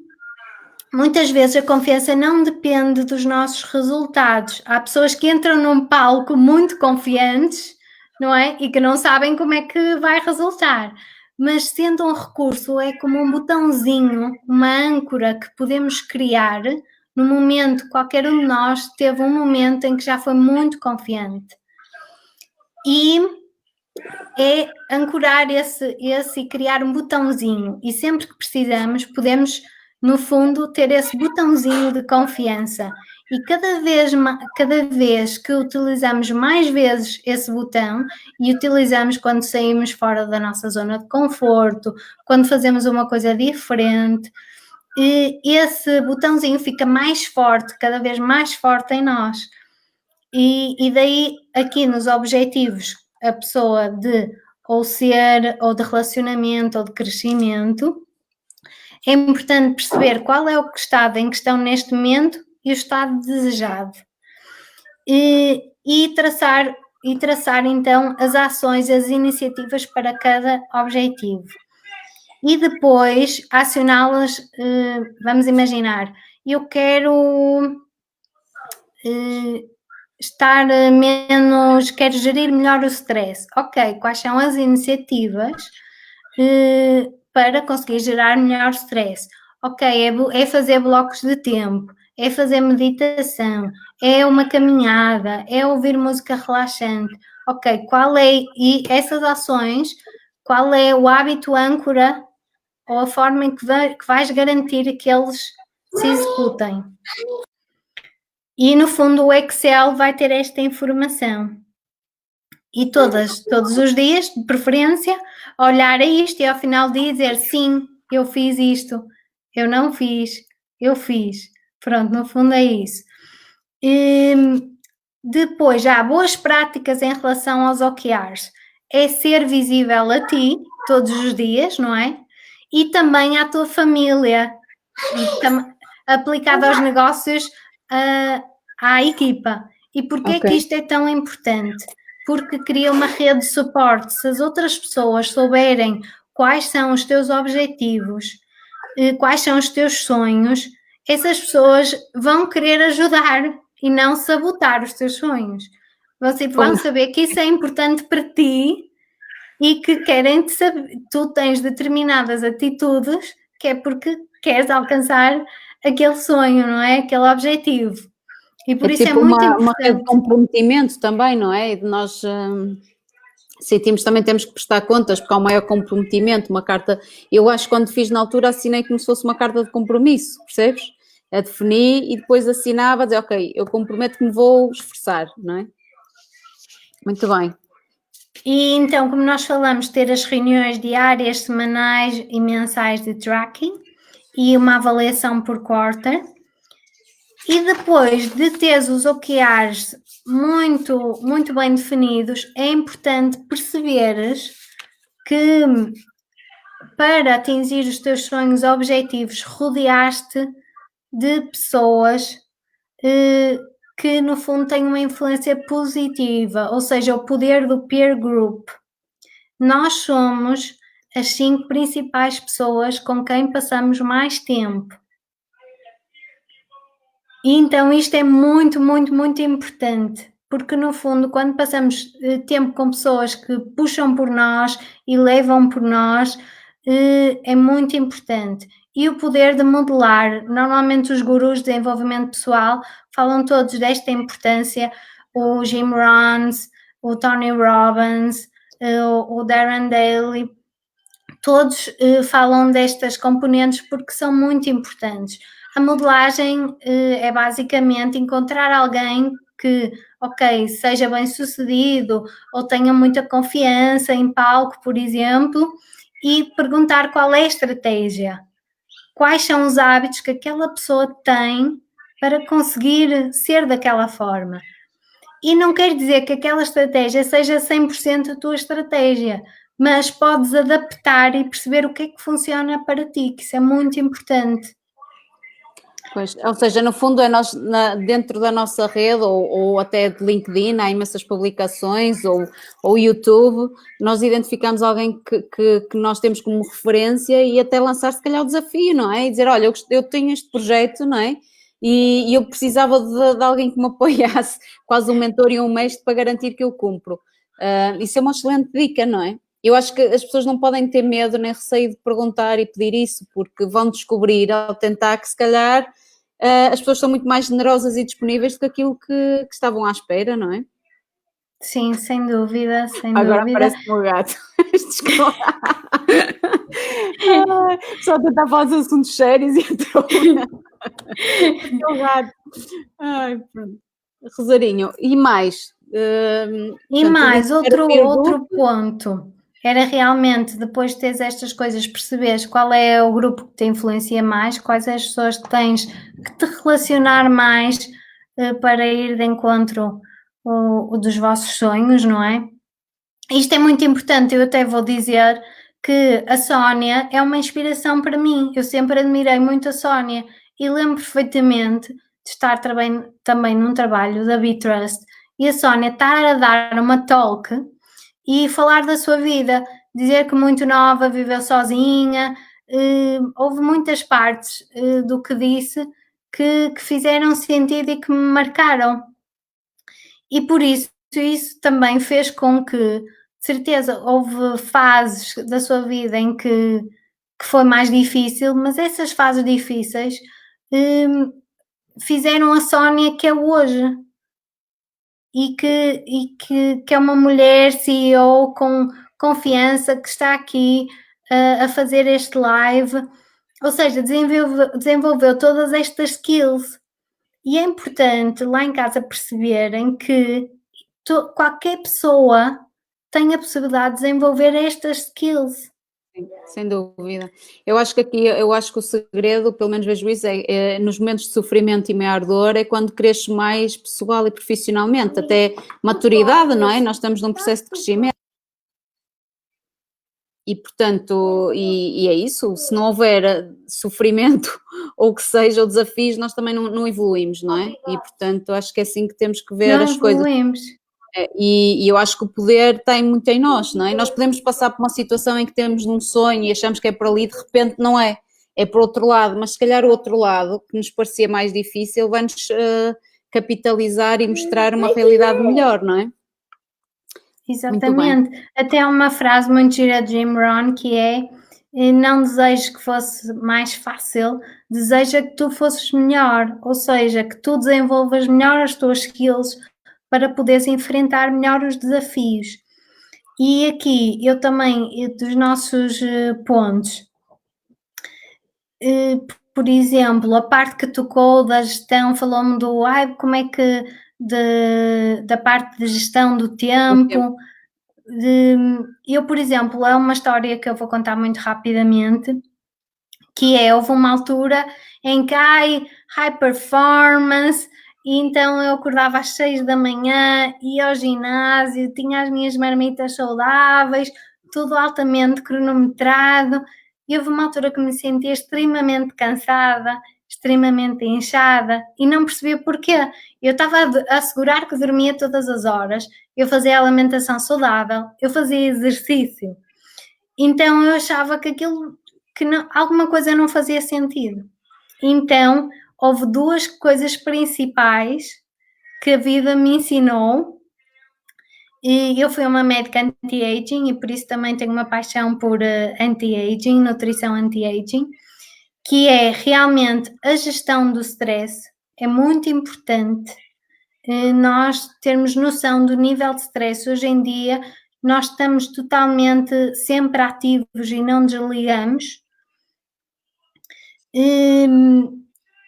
muitas vezes a confiança não depende dos nossos resultados. Há pessoas que entram num palco muito confiantes, não é? E que não sabem como é que vai resultar. Mas sendo um recurso, é como um botãozinho, uma âncora que podemos criar no momento, qualquer um de nós teve um momento em que já foi muito confiante. E é ancorar esse e criar um botãozinho. E sempre que precisamos, podemos, no fundo, ter esse botãozinho de confiança. E cada vez que utilizamos mais vezes esse botão, e utilizamos quando saímos fora da nossa zona de conforto, quando fazemos uma coisa diferente, esse botãozinho fica mais forte, cada vez mais forte em nós. E daí, aqui nos objetivos, a pessoa de ou ser, ou de relacionamento, ou de crescimento, é importante perceber qual é o estado em questão neste momento e o estado desejado. E traçar então as ações, as iniciativas para cada objetivo. E depois acioná-las, vamos imaginar, eu quero quero gerir melhor o stress. Ok, quais são as iniciativas para conseguir gerar melhor stress? Ok, é fazer blocos de tempo, é fazer meditação, é uma caminhada, é ouvir música relaxante. Ok, e essas ações, qual é o hábito âncora ou a forma em que vais garantir que eles se executem? E, no fundo, o Excel vai ter esta informação. E todos os dias, de preferência, olhar a isto e ao final dizer sim, eu fiz isto, eu não fiz, eu fiz. Pronto, no fundo é isso. Depois, já boas práticas em relação aos OKRs. É ser visível a ti todos os dias, não é? E também à tua família. Aplicado aos negócios, à equipa. E porquê que isto é tão importante? Porque cria uma rede de suporte. Se as outras pessoas souberem quais são os teus objetivos, quais são os teus sonhos, essas pessoas vão querer ajudar e não sabotar os teus sonhos. Vão saber que isso é importante para ti e que querem te saber. Tu tens determinadas atitudes que é porque queres alcançar aquele sonho, não é? Aquele objetivo. E por isso
tipo
é muito importante.
Uma rede de comprometimento também, não é? E de nós sentimos também temos que prestar contas, porque há um maior comprometimento, uma carta. Eu acho que quando fiz na altura assinei como se fosse uma carta de compromisso, percebes? A definir e depois assinava, a dizer, ok, eu comprometo que me vou esforçar, não é? Muito bem.
E então, como nós falamos, ter as reuniões diárias, semanais e mensais de tracking e uma avaliação por quarter. E depois de teres os OKRs muito, muito bem definidos, é importante perceberes que para atingir os teus sonhos objetivos, rodeaste de pessoas que no fundo têm uma influência positiva, ou seja, o poder do peer group. Nós somos as 5 principais pessoas com quem passamos mais tempo. E então isto é muito, muito, muito importante, porque no fundo, quando passamos tempo com pessoas que puxam por nós e levam por nós, é muito importante. E o poder de modelar, normalmente os gurus de desenvolvimento pessoal falam todos desta importância, o Jim Rohn, o Tony Robbins, o Darren Daly, todos falam destas componentes porque são muito importantes. A modelagem é basicamente encontrar alguém que, ok, seja bem sucedido ou tenha muita confiança em palco, por exemplo, e perguntar qual é a estratégia. Quais são os hábitos que aquela pessoa tem para conseguir ser daquela forma. E não quer dizer que aquela estratégia seja 100% a tua estratégia, mas podes adaptar e perceber o que é que funciona para ti, que isso é muito importante.
Pois, ou seja, no fundo é nós, dentro da nossa rede ou até de LinkedIn, há imensas publicações ou YouTube, nós identificamos alguém que nós temos como referência e até lançar se calhar o desafio, não é? E dizer, olha, eu tenho este projeto, não é? E eu precisava de alguém que me apoiasse, quase um mentor e um mestre para garantir que eu cumpro. Isso é uma excelente dica, não é? Eu acho que as pessoas não podem ter medo nem receio de perguntar e pedir isso, porque vão descobrir ao tentar que se calhar as pessoas são muito mais generosas e disponíveis do que aquilo que estavam à espera, não é?
Sim, sem dúvida, sem
Agora
dúvida.
parece o meu gato. Só tentar falar de assuntos sérios e entrou o gato. Ai, pronto. Rosarinho, e mais?
E
portanto,
mais, outro ponto era realmente, depois de teres estas coisas, perceberes qual é o grupo que te influencia mais, quais as pessoas que tens que te relacionar mais para ir de encontro o dos vossos sonhos, não é? Isto é muito importante, eu até vou dizer que a Sónia é uma inspiração para mim, eu sempre admirei muito a Sónia e lembro perfeitamente de estar também num trabalho da Bitrust e a Sónia estar a dar uma talk e falar da sua vida, dizer que muito nova, viveu sozinha, houve muitas partes do que disse que fizeram sentido e que me marcaram. E por isso também fez com que, de certeza, houve fases da sua vida em que foi mais difícil, mas essas fases difíceis fizeram a Sónia que é hoje. E que é uma mulher CEO com confiança que está aqui a fazer este live, ou seja, desenvolveu todas estas skills. E é importante lá em casa perceberem que qualquer pessoa tem a possibilidade de desenvolver estas skills.
Sim, sem dúvida. Eu acho que o segredo, pelo menos vejo isso, é nos momentos de sofrimento e maior dor, é quando cresces mais pessoal e profissionalmente, até maturidade, não é? Nós estamos num processo de crescimento e, portanto, e é isso, se não houver sofrimento ou que seja, ou desafios, nós também não evoluímos, não é? E, portanto, acho que é assim que temos que ver
Não
as coisas.
evoluímos.
E eu acho que o poder tem muito em nós, não é? Nós podemos passar por uma situação em que temos um sonho e achamos que é por ali, de repente não é, é por outro lado, mas se calhar o outro lado, que nos parecia mais difícil, vai-nos capitalizar e mostrar uma realidade melhor, não é? Muito bem.
Exatamente. Até há uma frase muito gira de Jim Rohn que é: não desejo que fosse mais fácil, deseja que tu fosses melhor, ou seja, que tu desenvolvas melhor as tuas skills para poderes enfrentar melhor os desafios. E aqui eu também, dos nossos pontos, por exemplo, a parte que tocou da gestão, falou-me do como é que da parte de gestão do
Do tempo.
tempo. Eu, por exemplo, é uma história que eu vou contar muito rapidamente, que houve uma altura em que high performance, e então eu acordava às 6 da manhã, ia ao ginásio, tinha as minhas marmitas saudáveis, tudo altamente cronometrado, e houve uma altura que me sentia extremamente cansada, extremamente inchada, e não percebia porquê. Eu estava a assegurar que dormia todas as horas, eu fazia alimentação saudável, eu fazia exercício, então eu achava que aquilo, que não, alguma coisa não fazia sentido. Então houve duas coisas principais que a vida me ensinou, e eu fui uma médica anti-aging e por isso também tenho uma paixão por anti-aging, nutrição anti-aging, que é realmente a gestão do stress. É muito importante nós termos noção do nível de stress. Hoje em dia nós estamos totalmente sempre ativos e não desligamos.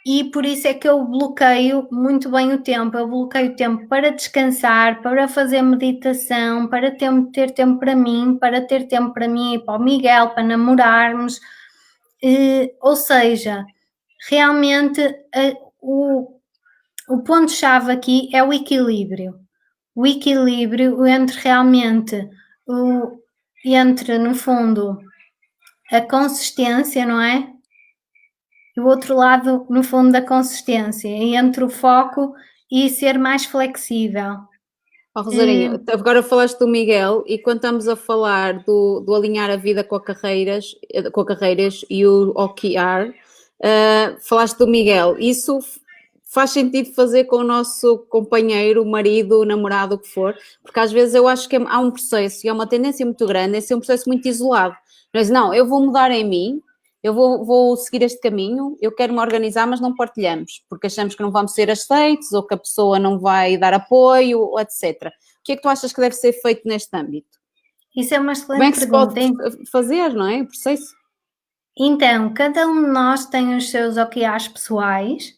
E por isso é que eu bloqueio muito bem o tempo. Eu bloqueio o tempo para descansar, para fazer meditação, para ter tempo para mim, para ter tempo para mim e para o Miguel, para namorarmos. Ou seja, realmente o ponto-chave aqui é o equilíbrio. O equilíbrio entre realmente, entre, no fundo, a consistência, não é? E o outro lado, no fundo, da consistência, entre o foco e ser mais flexível.
Oh, Rosarinha, agora falaste do Miguel e quando estamos a falar do alinhar a vida com a carreiras e o OKR, falaste do Miguel, isso faz sentido fazer com o nosso companheiro, marido, namorado, o que for, porque às vezes eu acho que há um processo e há uma tendência muito grande em ser um processo muito isolado. Mas não, eu vou mudar em mim, eu vou seguir este caminho, eu quero me organizar, mas não partilhamos, porque achamos que não vamos ser aceitos ou que a pessoa não vai dar apoio, etc. O que é que tu achas que deve ser feito neste âmbito?
Isso é uma
Como é
excelente
que se pode
pergunta.
fazer, não é? O processo?
Então, cada um de nós tem os seus OKRs pessoais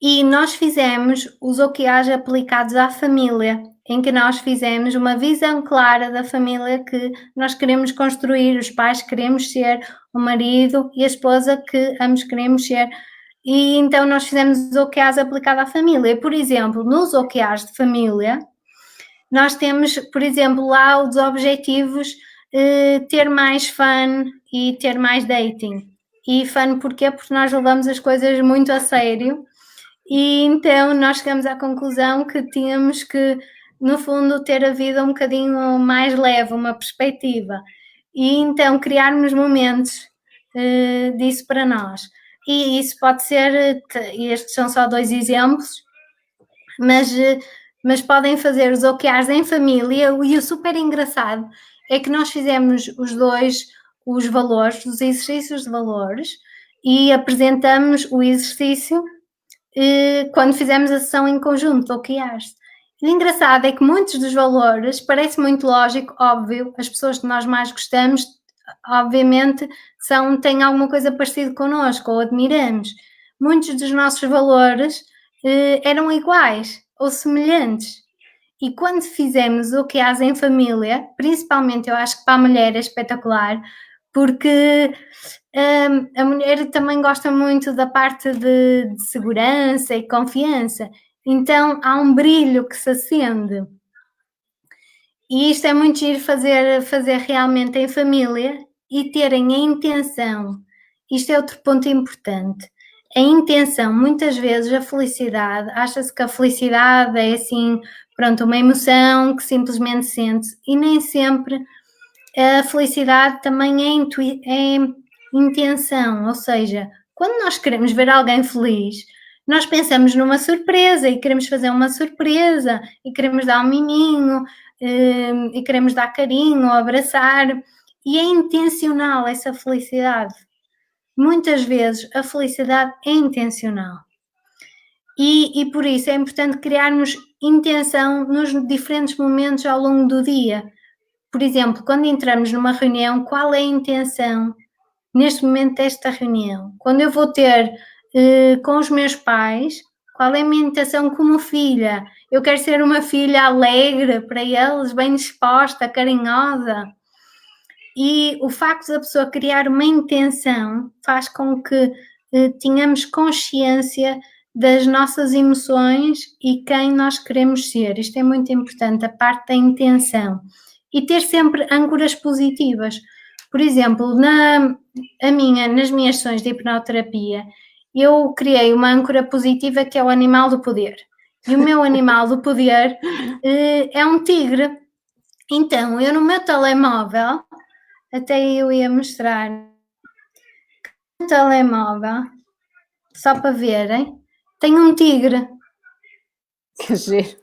e nós fizemos os OKRs aplicados à família, em que nós fizemos uma visão clara da família que nós queremos construir, os pais queremos ser, o marido e a esposa que ambos queremos ser. E então nós fizemos os OKRs aplicados à família. Por exemplo, nos OKRs de família, nós temos, por exemplo, lá os objetivos ter mais fun e ter mais dating. E fun porquê? Porque nós levamos as coisas muito a sério e então nós chegamos à conclusão que tínhamos que, no fundo, ter a vida um bocadinho mais leve, uma perspectiva. E então criarmos momentos disso para nós. E isso pode ser, estes são só 2 exemplos, mas podem fazer os OKRs em família, e o super engraçado é que nós fizemos os dois, os valores, os exercícios de valores, e apresentamos o exercício quando fizemos a sessão em conjunto de OKRs. E o engraçado é que muitos dos valores, parece muito lógico, óbvio, as pessoas que nós mais gostamos, obviamente, têm alguma coisa parecida connosco ou admiramos. Muitos dos nossos valores eram iguais ou semelhantes. E quando fizemos o OKRs em família, principalmente eu acho que para a mulher é espetacular, porque a mulher também gosta muito da parte de segurança e confiança, então há um brilho que se acende. E isto é muito giro fazer realmente em família e terem a intenção. Isto é outro ponto importante. A intenção, muitas vezes a felicidade, acha-se que a felicidade é assim, pronto, uma emoção que simplesmente sente, e nem sempre a felicidade também é intenção, ou seja, quando nós queremos ver alguém feliz, nós pensamos numa surpresa e queremos fazer uma surpresa e queremos dar um miminho e queremos dar carinho, abraçar, e é intencional essa felicidade. Muitas vezes a felicidade é intencional. E por isso é importante criarmos intenção nos diferentes momentos ao longo do dia. Por exemplo, quando entramos numa reunião, qual é a intenção neste momento desta reunião? Quando eu vou ter com os meus pais, qual é a minha intenção como filha? Eu quero ser uma filha alegre para eles, bem disposta, carinhosa. E o facto da pessoa criar uma intenção faz com que tenhamos consciência das nossas emoções e quem nós queremos ser. Isto é muito importante, a parte da intenção. E ter sempre âncoras positivas. Por exemplo, nas minhas sessões de hipnoterapia, eu criei uma âncora positiva que é o animal do poder. E o meu animal do poder é um tigre. Então, eu no meu telemóvel, até eu ia mostrar no telemóvel, só para verem, tem um tigre.
Que giro.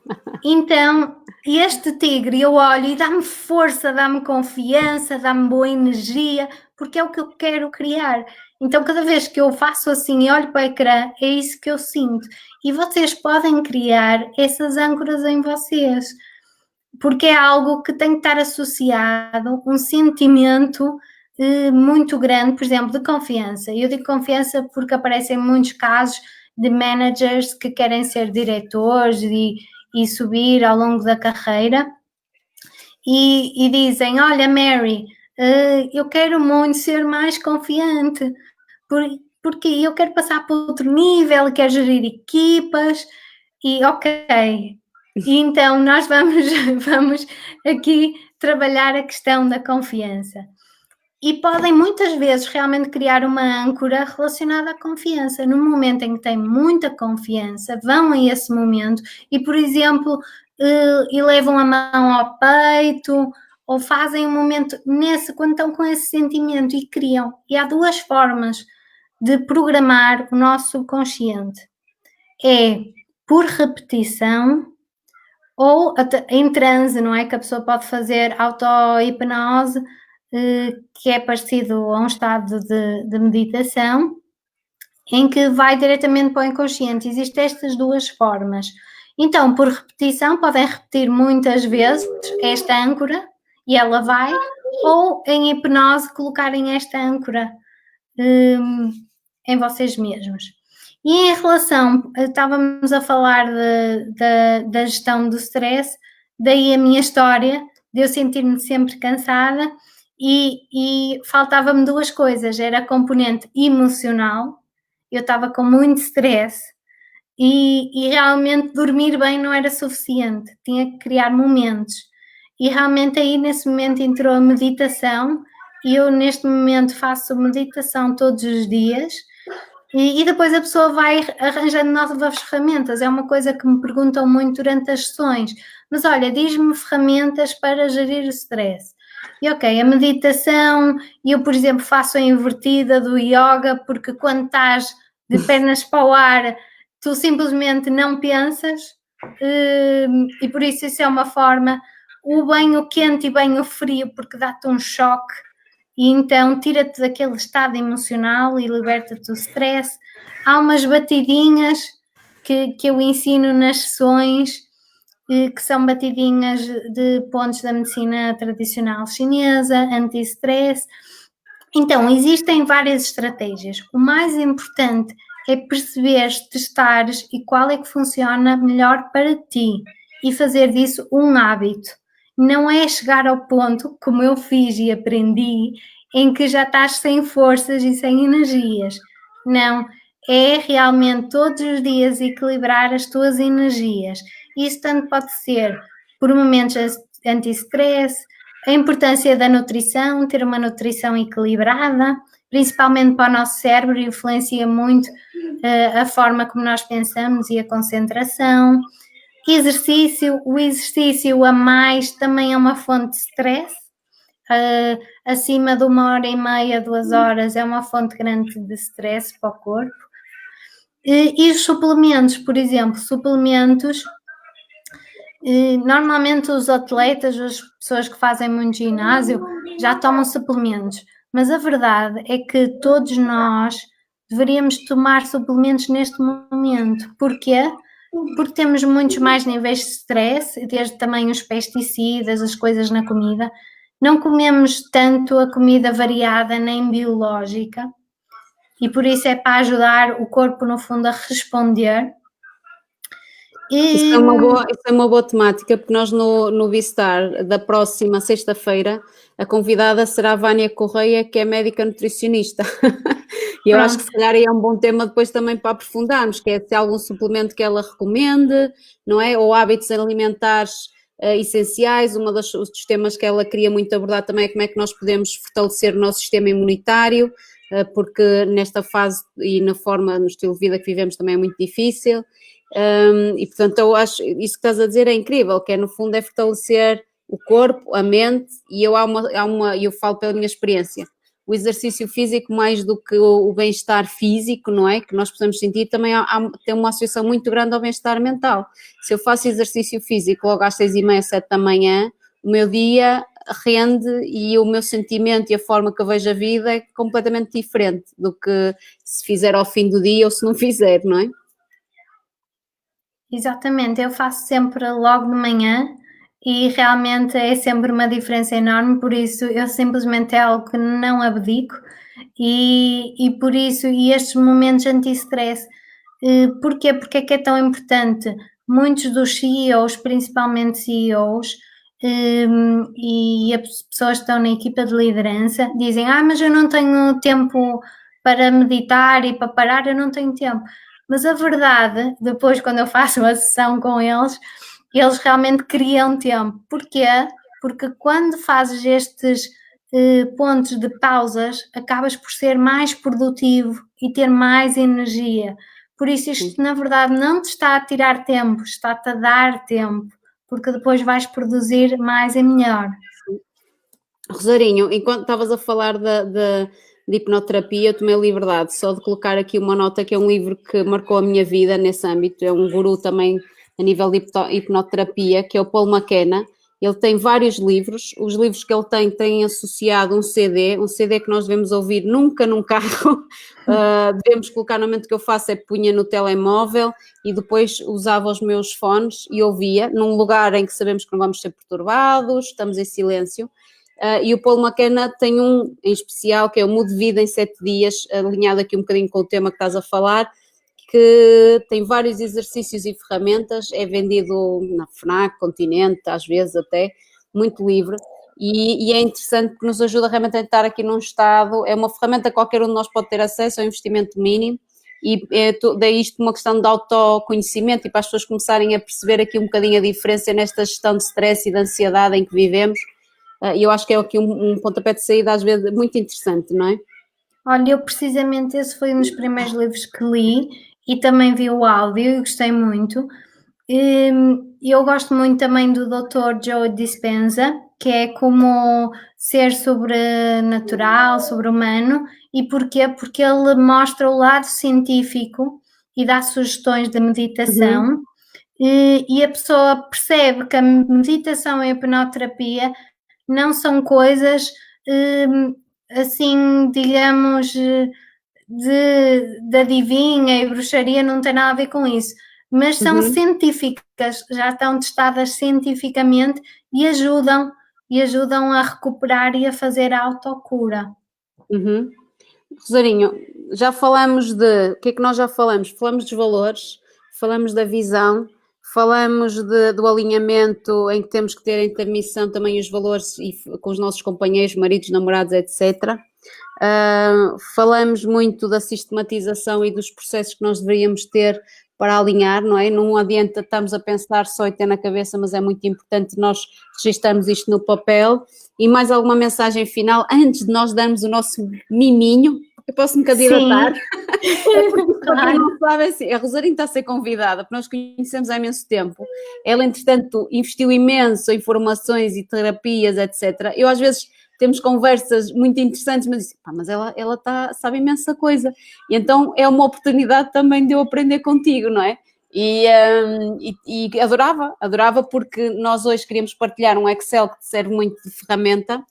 Então, este tigre eu olho e dá-me força, dá-me confiança, dá-me boa energia, porque é o que eu quero criar. Então, cada vez que eu faço assim e olho para o ecrã, é isso que eu sinto. E vocês podem criar essas âncoras em vocês, porque é algo que tem que estar associado, um sentimento muito grande, por exemplo, de confiança. Eu digo confiança porque aparecem muitos casos de managers que querem ser diretores e subir ao longo da carreira e dizem, olha Mary, eu quero muito ser mais confiante, porque eu quero passar para outro nível, quero gerir equipas, e ok, e então nós vamos aqui trabalhar a questão da confiança. E podem muitas vezes realmente criar uma âncora relacionada à confiança. No momento em que têm muita confiança, vão a esse momento e, por exemplo, levam a mão ao peito ou fazem um momento quando estão com esse sentimento e criam. E há duas formas de programar o nosso subconsciente. É por repetição ou em transe, não é? Que a pessoa pode fazer auto-hipnose, que é parecido a um estado de meditação, em que vai diretamente para o inconsciente. Existem estas duas formas. Então, por repetição, podem repetir muitas vezes esta âncora e ela vai, ou em hipnose colocarem esta âncora em vocês mesmos. E em relação, estávamos a falar da gestão do stress, daí a minha história de eu sentir-me sempre cansada e faltava-me duas coisas, era a componente emocional, eu estava com muito stress e realmente dormir bem não era suficiente, tinha que criar momentos. E realmente aí nesse momento entrou a meditação e eu neste momento faço meditação todos os dias. E depois a pessoa vai arranjando novas ferramentas. É uma coisa que me perguntam muito durante as sessões. Mas olha, diz-me ferramentas para gerir o stress. E ok, a meditação, eu por exemplo faço a invertida do yoga, porque quando estás de pernas para o ar, tu simplesmente não pensas, e por isso é uma forma, o banho quente e banho frio, porque dá-te um choque, e então tira-te daquele estado emocional e liberta-te do stress. Há umas batidinhas que eu ensino nas sessões, que são batidinhas de pontos da medicina tradicional chinesa, anti-stress. Então, existem várias estratégias. O mais importante é perceberes, testares e qual é que funciona melhor para ti e fazer disso um hábito. Não é chegar ao ponto, como eu fiz e aprendi, em que já estás sem forças e sem energias. Não, é realmente todos os dias equilibrar as tuas energias. Isso tanto pode ser por momentos anti-stress, a importância da nutrição, ter uma nutrição equilibrada, principalmente para o nosso cérebro, influencia muito a forma como nós pensamos e a concentração. Exercício, o exercício a mais também é uma fonte de stress. Acima de 1h30, 2 horas é uma fonte grande de stress para o corpo. E os suplementos, por exemplo, normalmente os atletas, as pessoas que fazem muito ginásio, já tomam suplementos, mas a verdade é que todos nós deveríamos tomar suplementos neste momento. Porquê? Porque temos muitos mais níveis de stress, desde também os pesticidas, as coisas na comida. Não comemos tanto a comida variada nem biológica, e por isso é para ajudar o corpo, no fundo, a responder.
Isso é uma boa temática, porque nós no Vistar da próxima sexta-feira, a convidada será a Vânia Correia, que é médica nutricionista. E eu acho que se calhar é um bom tema depois também para aprofundarmos, que é se há algum suplemento que ela recomende, não é? Ou hábitos alimentares essenciais. Dos temas que ela queria muito abordar também é como é que nós podemos fortalecer o nosso sistema imunitário, porque nesta fase e na forma, no estilo de vida que vivemos também é muito difícil. E portanto eu acho, isso que estás a dizer é incrível, que é no fundo é fortalecer o corpo, a mente, e eu falo pela minha experiência, o exercício físico mais do que o bem-estar físico, não é? Que nós possamos sentir, também tem uma associação muito grande ao bem-estar mental. Se eu faço exercício físico logo às 6h30, 7 da manhã, o meu dia rende e o meu sentimento e a forma que eu vejo a vida é completamente diferente do que se fizer ao fim do dia ou se não fizer, não é?
Exatamente, eu faço sempre logo de manhã e realmente é sempre uma diferença enorme, por isso eu simplesmente é algo que não abdico e por isso, e estes momentos anti-stress, porquê? Porque é que é tão importante? Muitos dos CEOs, principalmente CEOs, e as pessoas que estão na equipa de liderança dizem, mas eu não tenho tempo para meditar e para parar, eu não tenho tempo. Mas a verdade, depois quando eu faço uma sessão com eles, eles realmente criam tempo. Porquê? Porque quando fazes estes pontos de pausas, acabas por ser mais produtivo e ter mais energia. Por isso isto, na verdade, não te está a tirar tempo, está-te a dar tempo, porque depois vais produzir mais e melhor.
Rosarinho, enquanto estavas a falar de hipnoterapia, eu tomei a liberdade só de colocar aqui uma nota, que é um livro que marcou a minha vida nesse âmbito, é um guru também a nível de hipnoterapia, que é o Paul McKenna. Ele tem vários livros, os livros que ele tem associado um CD que nós devemos ouvir nunca num carro, devemos colocar no momento que eu faço, punha no telemóvel e depois usava os meus fones e ouvia, num lugar em que sabemos que não vamos ser perturbados, estamos em silêncio. E o Paul McKenna tem um em especial, que é o Mude Vida em 7 dias, alinhado aqui um bocadinho com o tema que estás a falar, que tem vários exercícios e ferramentas, é vendido na FNAC, Continente, às vezes até, muito livre, e é interessante porque nos ajuda realmente a estar aqui num estado, é uma ferramenta que qualquer um de nós pode ter acesso, é um investimento mínimo, e daí isto uma questão de autoconhecimento e para as pessoas começarem a perceber aqui um bocadinho a diferença nesta gestão de stress e de ansiedade em que vivemos. E eu acho que é aqui um pontapé de saída às vezes muito interessante, não é?
Olha, eu precisamente esse foi um dos primeiros livros que li e também vi o áudio e gostei muito. Eu gosto muito também do Dr. Joe Dispenza, que é como ser sobrenatural, sobre-humano. E porquê? Porque ele mostra o lado científico e dá sugestões de meditação. E a pessoa percebe que a meditação e a hipnoterapia não são coisas assim, digamos, de adivinha e bruxaria, não tem nada a ver com isso, mas são científicas, já estão testadas cientificamente e ajudam a recuperar e a fazer a autocura.
Rosarinho, já falamos o que é que nós já falamos? Falamos dos valores, falamos da visão, falamos do alinhamento em que temos que ter entre a missão também os valores e, com os nossos companheiros, maridos, namorados, etc. Falamos muito da sistematização e dos processos que nós deveríamos ter para alinhar, não é? Não adianta estarmos a pensar só e ter na cabeça, mas é muito importante nós registarmos isto no papel. E mais alguma mensagem final, antes de nós darmos o nosso miminho, eu posso me candidatar. É porque, para quem não sabe, assim, a Rosarinho está a ser convidada, porque nós conhecemos há imenso tempo. Ela, entretanto, investiu imenso em formações e terapias, etc. Eu, às vezes, temos conversas muito interessantes, mas ela sabe imensa coisa. E então é uma oportunidade também de eu aprender contigo, não é? E adorava, porque nós hoje queríamos partilhar um Excel que serve muito de ferramenta,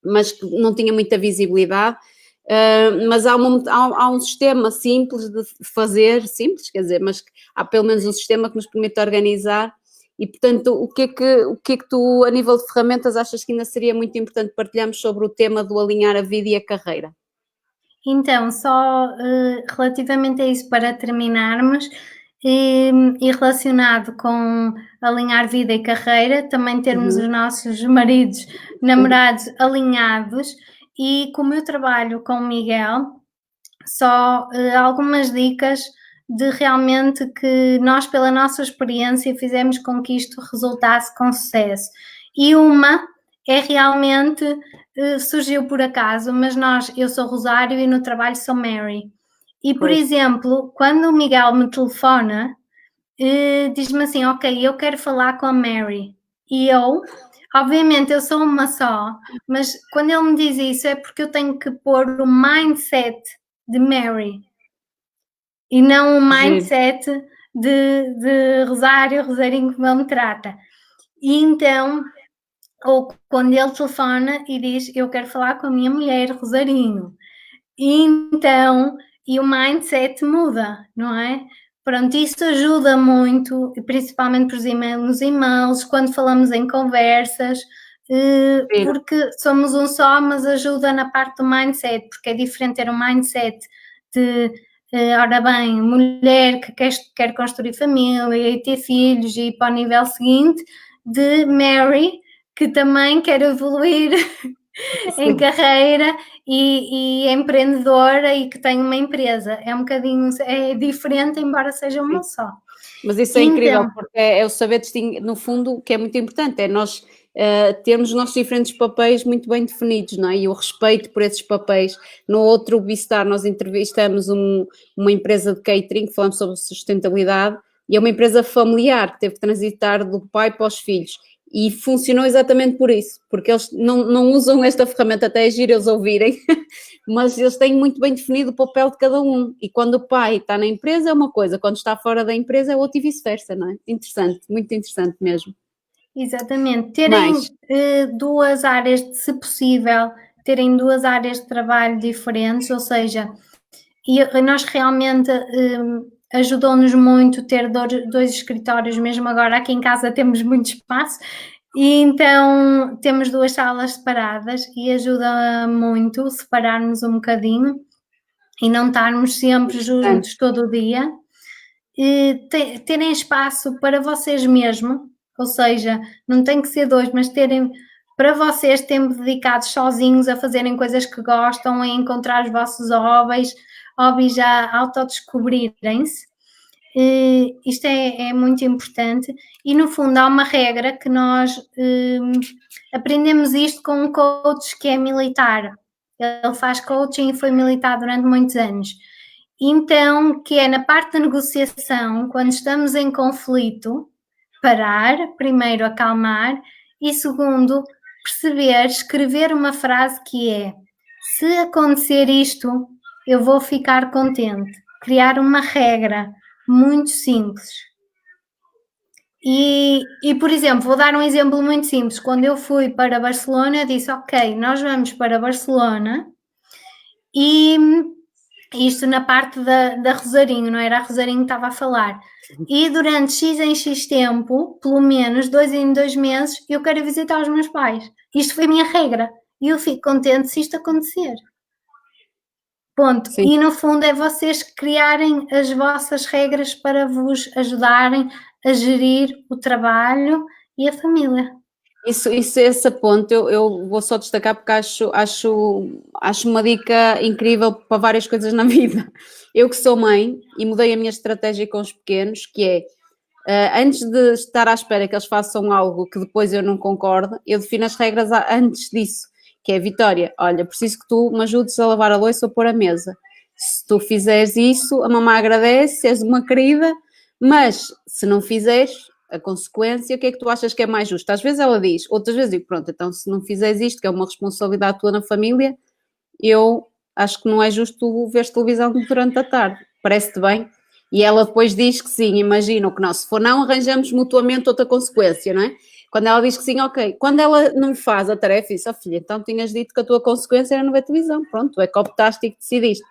mas que não tinha muita visibilidade. Mas há um sistema simples de fazer, simples, quer dizer, mas há pelo menos um sistema que nos permite organizar. E, portanto, o que é que tu, a nível de ferramentas, achas que ainda seria muito importante partilharmos sobre o tema do alinhar a vida e a carreira?
Então, só relativamente a isso, para terminarmos, e relacionado com alinhar vida e carreira, também termos os nossos maridos, namorados alinhados, e como eu trabalho com o Miguel, só algumas dicas de realmente que nós, pela nossa experiência, fizemos com que isto resultasse com sucesso. E uma é realmente, surgiu por acaso, mas eu sou Rosário e no trabalho sou Mary. E, por exemplo, quando o Miguel me telefona, diz-me assim, ok, eu quero falar com a Mary. E eu, obviamente, eu sou uma só, mas quando ele me diz isso é porque eu tenho que pôr o mindset de Mary e não o mindset de Rosarinho, como ele me trata. E então, ou quando ele telefona e diz, eu quero falar com a minha mulher, Rosarinho. E então, e o mindset muda, não é? Pronto, isso ajuda muito, principalmente nos e-mails, quando falamos em conversas, porque somos um só, mas ajuda na parte do mindset, porque é diferente ter um mindset de, ora bem, mulher que quer construir família e ter filhos e ir para o nível seguinte, de Mary, que também quer evoluir em carreira e é empreendedora e que tem uma empresa. É um bocadinho diferente, embora seja uma só.
Mas isso é incrível, porque é o saber distinguir, no fundo, o que é muito importante, é nós termos os nossos diferentes papéis muito bem definidos, não é? E o respeito por esses papéis. No outro Bistar nós entrevistamos uma empresa de catering, falamos sobre sustentabilidade, e é uma empresa familiar que teve que transitar do pai para os filhos. E funcionou exatamente por isso, porque eles não usam esta ferramenta, até é giro eles ouvirem, mas eles têm muito bem definido o papel de cada um. E quando o pai está na empresa é uma coisa, quando está fora da empresa é outra e vice-versa, não é? Interessante, muito interessante mesmo.
Exatamente. Terem duas áreas, se possível, terem duas áreas de trabalho diferentes, ou seja, e nós realmente ajudou-nos muito ter dois escritórios, mesmo agora aqui em casa temos muito espaço, e então temos duas salas separadas e ajuda muito separarmos um bocadinho e não estarmos sempre juntos todo o dia. E terem espaço para vocês mesmos, ou seja, não tem que ser dois, mas terem para vocês tempo dedicados sozinhos a fazerem coisas que gostam, a encontrar os vossos hobbies a autodescobrirem-se. Isto é muito importante e no fundo há uma regra que nós aprendemos isto com um coach que é militar. Ele faz coaching e foi militar durante muitos anos. Então, que é na parte da negociação, quando estamos em conflito, parar, primeiro acalmar e segundo, perceber, escrever uma frase que é: se acontecer isto, eu vou ficar contente. Criar uma regra muito simples. E, por exemplo, vou dar um exemplo muito simples. Quando eu fui para Barcelona, eu disse, ok, nós vamos para Barcelona e isto na parte da Rosarinho, não era a Rosarinho que estava a falar. E durante X em X tempo, pelo menos 2 em 2 meses, eu quero visitar os meus pais. Isto foi a minha regra. E eu fico contente se isto acontecer. Ponto. Sim. E no fundo é vocês criarem as vossas regras para vos ajudarem a gerir o trabalho e a família.
Esse ponto eu vou só destacar porque acho uma dica incrível para várias coisas na vida. Eu que sou mãe e mudei a minha estratégia com os pequenos, que é, antes de estar à espera que eles façam algo que depois eu não concordo, eu defino as regras antes disso, que é, Vitória, olha, preciso que tu me ajudes a lavar a louça ou pôr a mesa. Se tu fizeres isso, a mamãe agradece, és uma querida, mas se não fizeres, a consequência, o que é que tu achas que é mais justo? Às vezes ela diz, outras vezes digo, pronto, então se não fizeres isto, que é uma responsabilidade tua na família, eu acho que não é justo tu veres televisão durante a tarde. Parece-te bem? E ela depois diz que sim, imagina que não. Se for não, arranjamos mutuamente outra consequência, não é? Quando ela diz que sim, ok. Quando ela não faz a tarefa, diz, oh filha, então tinhas dito que a tua consequência era não ver televisão. Pronto, é que optaste e que decidiste.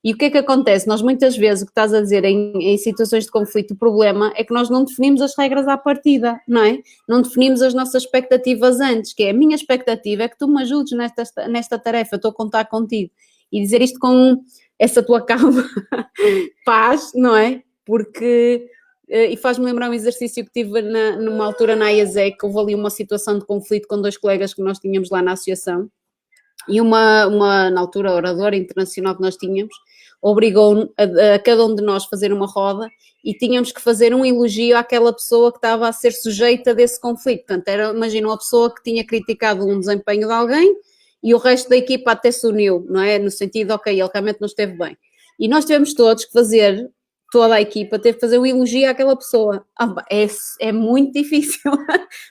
E o que é que acontece? Nós muitas vezes, o que estás a dizer em situações de conflito, o problema é que nós não definimos as regras à partida, não é? Não definimos as nossas expectativas antes, que é a minha expectativa é que tu me ajudes nesta tarefa, eu estou a contar contigo. E dizer isto com essa tua calma, paz, não é? Porque, e faz-me lembrar um exercício que tive numa altura na IASEC, que houve ali uma situação de conflito com 2 colegas que nós tínhamos lá na associação, e na altura, oradora internacional que nós tínhamos, obrigou a cada um de nós fazer uma roda e tínhamos que fazer um elogio àquela pessoa que estava a ser sujeita desse conflito. Portanto, imagina uma pessoa que tinha criticado um desempenho de alguém e o resto da equipa até se uniu, não é? No sentido, ok, ele realmente não esteve bem. E nós tivemos todos que fazer, toda a equipa teve que fazer um elogio àquela pessoa. É muito difícil,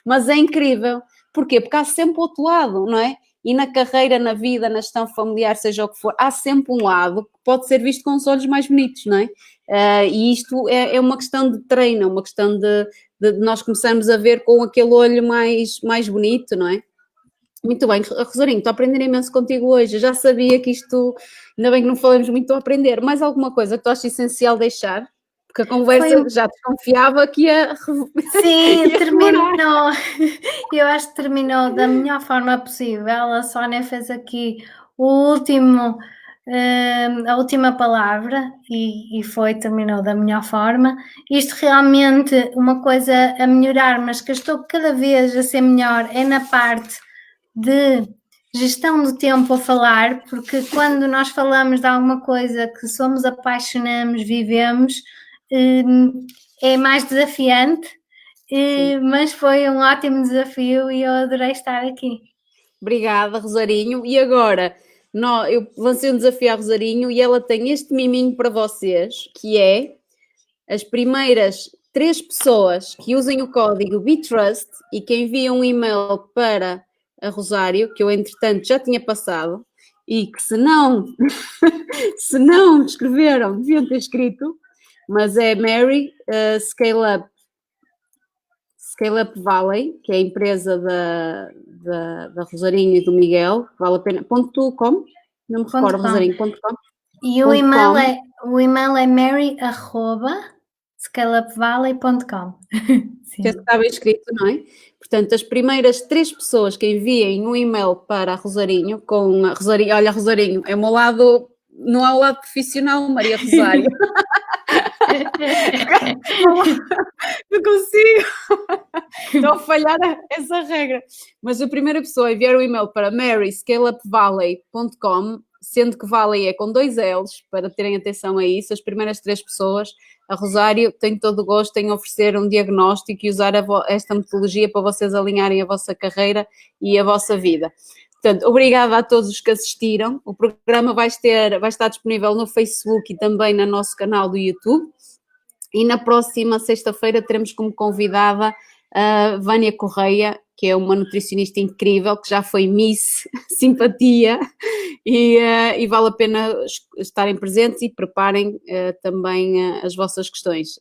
mas é incrível. Porquê? Porque há sempre outro lado, não é? E na carreira, na vida, na gestão familiar, seja o que for, há sempre um lado que pode ser visto com os olhos mais bonitos, não é? E isto é uma questão de treino, é uma questão de nós começarmos a ver com aquele olho mais bonito, não é? Muito bem, Rosarinho, estou a aprender imenso contigo hoje. Eu já sabia que isto, ainda bem que não falamos muito, estou a aprender. Mais alguma coisa que tu achas essencial deixar? Porque a conversa já desconfiava que ia.
Sim, ia terminou. Eu acho que terminou da melhor forma possível. A Sónia fez aqui a última palavra e terminou da melhor forma. Isto realmente uma coisa a melhorar, mas que eu estou cada vez a ser melhor é na parte de gestão do tempo a falar, porque quando nós falamos de alguma coisa que somos apaixonamos, vivemos, é mais desafiante, mas foi um ótimo desafio e eu adorei estar aqui.
Obrigada, Rosarinho. E agora, eu lancei um desafio à Rosarinho e ela tem este miminho para vocês, que é as primeiras 3 pessoas que usem o código BeTrust e que enviam um e-mail para a Rosário, que eu entretanto já tinha passado, e que se não escreveram, deviam ter escrito, mas é Mary Scale Up Valley, que é a empresa da Rosarinho e do Miguel, vale a pena, .com, não me recordo, Rosarinho.com.
E o e-mail é mary@scaleupvalley.com.
Já está bem escrito, não é? Portanto, as primeiras 3 pessoas que enviem um e-mail para a Rosarinho, com a Rosarinho, olha, Rosarinho, é o meu lado, não é o lado profissional, Maria Rosário. Não consigo. Estou a falhar essa regra. Mas a primeira pessoa a enviar um e-mail para maryscaleupvalley.com, sendo que Valley é com 2 L's, para terem atenção a isso, as primeiras 3 pessoas, a Rosário tem todo o gosto em oferecer um diagnóstico e usar esta metodologia para vocês alinharem a vossa carreira e a vossa vida. Portanto, obrigada a todos os que assistiram. O programa vai estar disponível no Facebook e também no nosso canal do YouTube. E na próxima sexta-feira teremos como convidada a Vânia Correia, que é uma nutricionista incrível, que já foi Miss Simpatia, e vale a pena estarem presentes e preparem também as vossas questões.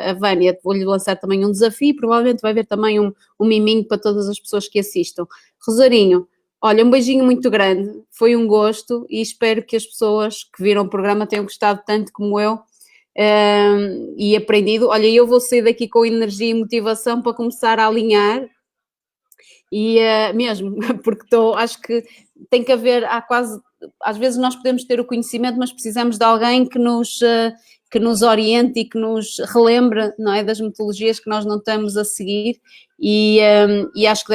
A Vânia, vou-lhe lançar também um desafio, provavelmente vai haver também um miminho para todas as pessoas que assistam. Rosarinho, olha, um beijinho muito grande, foi um gosto e espero que as pessoas que viram o programa tenham gostado tanto como eu. E aprendido, olha, eu vou sair daqui com energia e motivação para começar a alinhar e mesmo, porque acho que tem que haver, às vezes nós podemos ter o conhecimento, mas precisamos de alguém que nos que nos oriente e que nos relembre, não é, das metodologias que nós não estamos a seguir, e acho que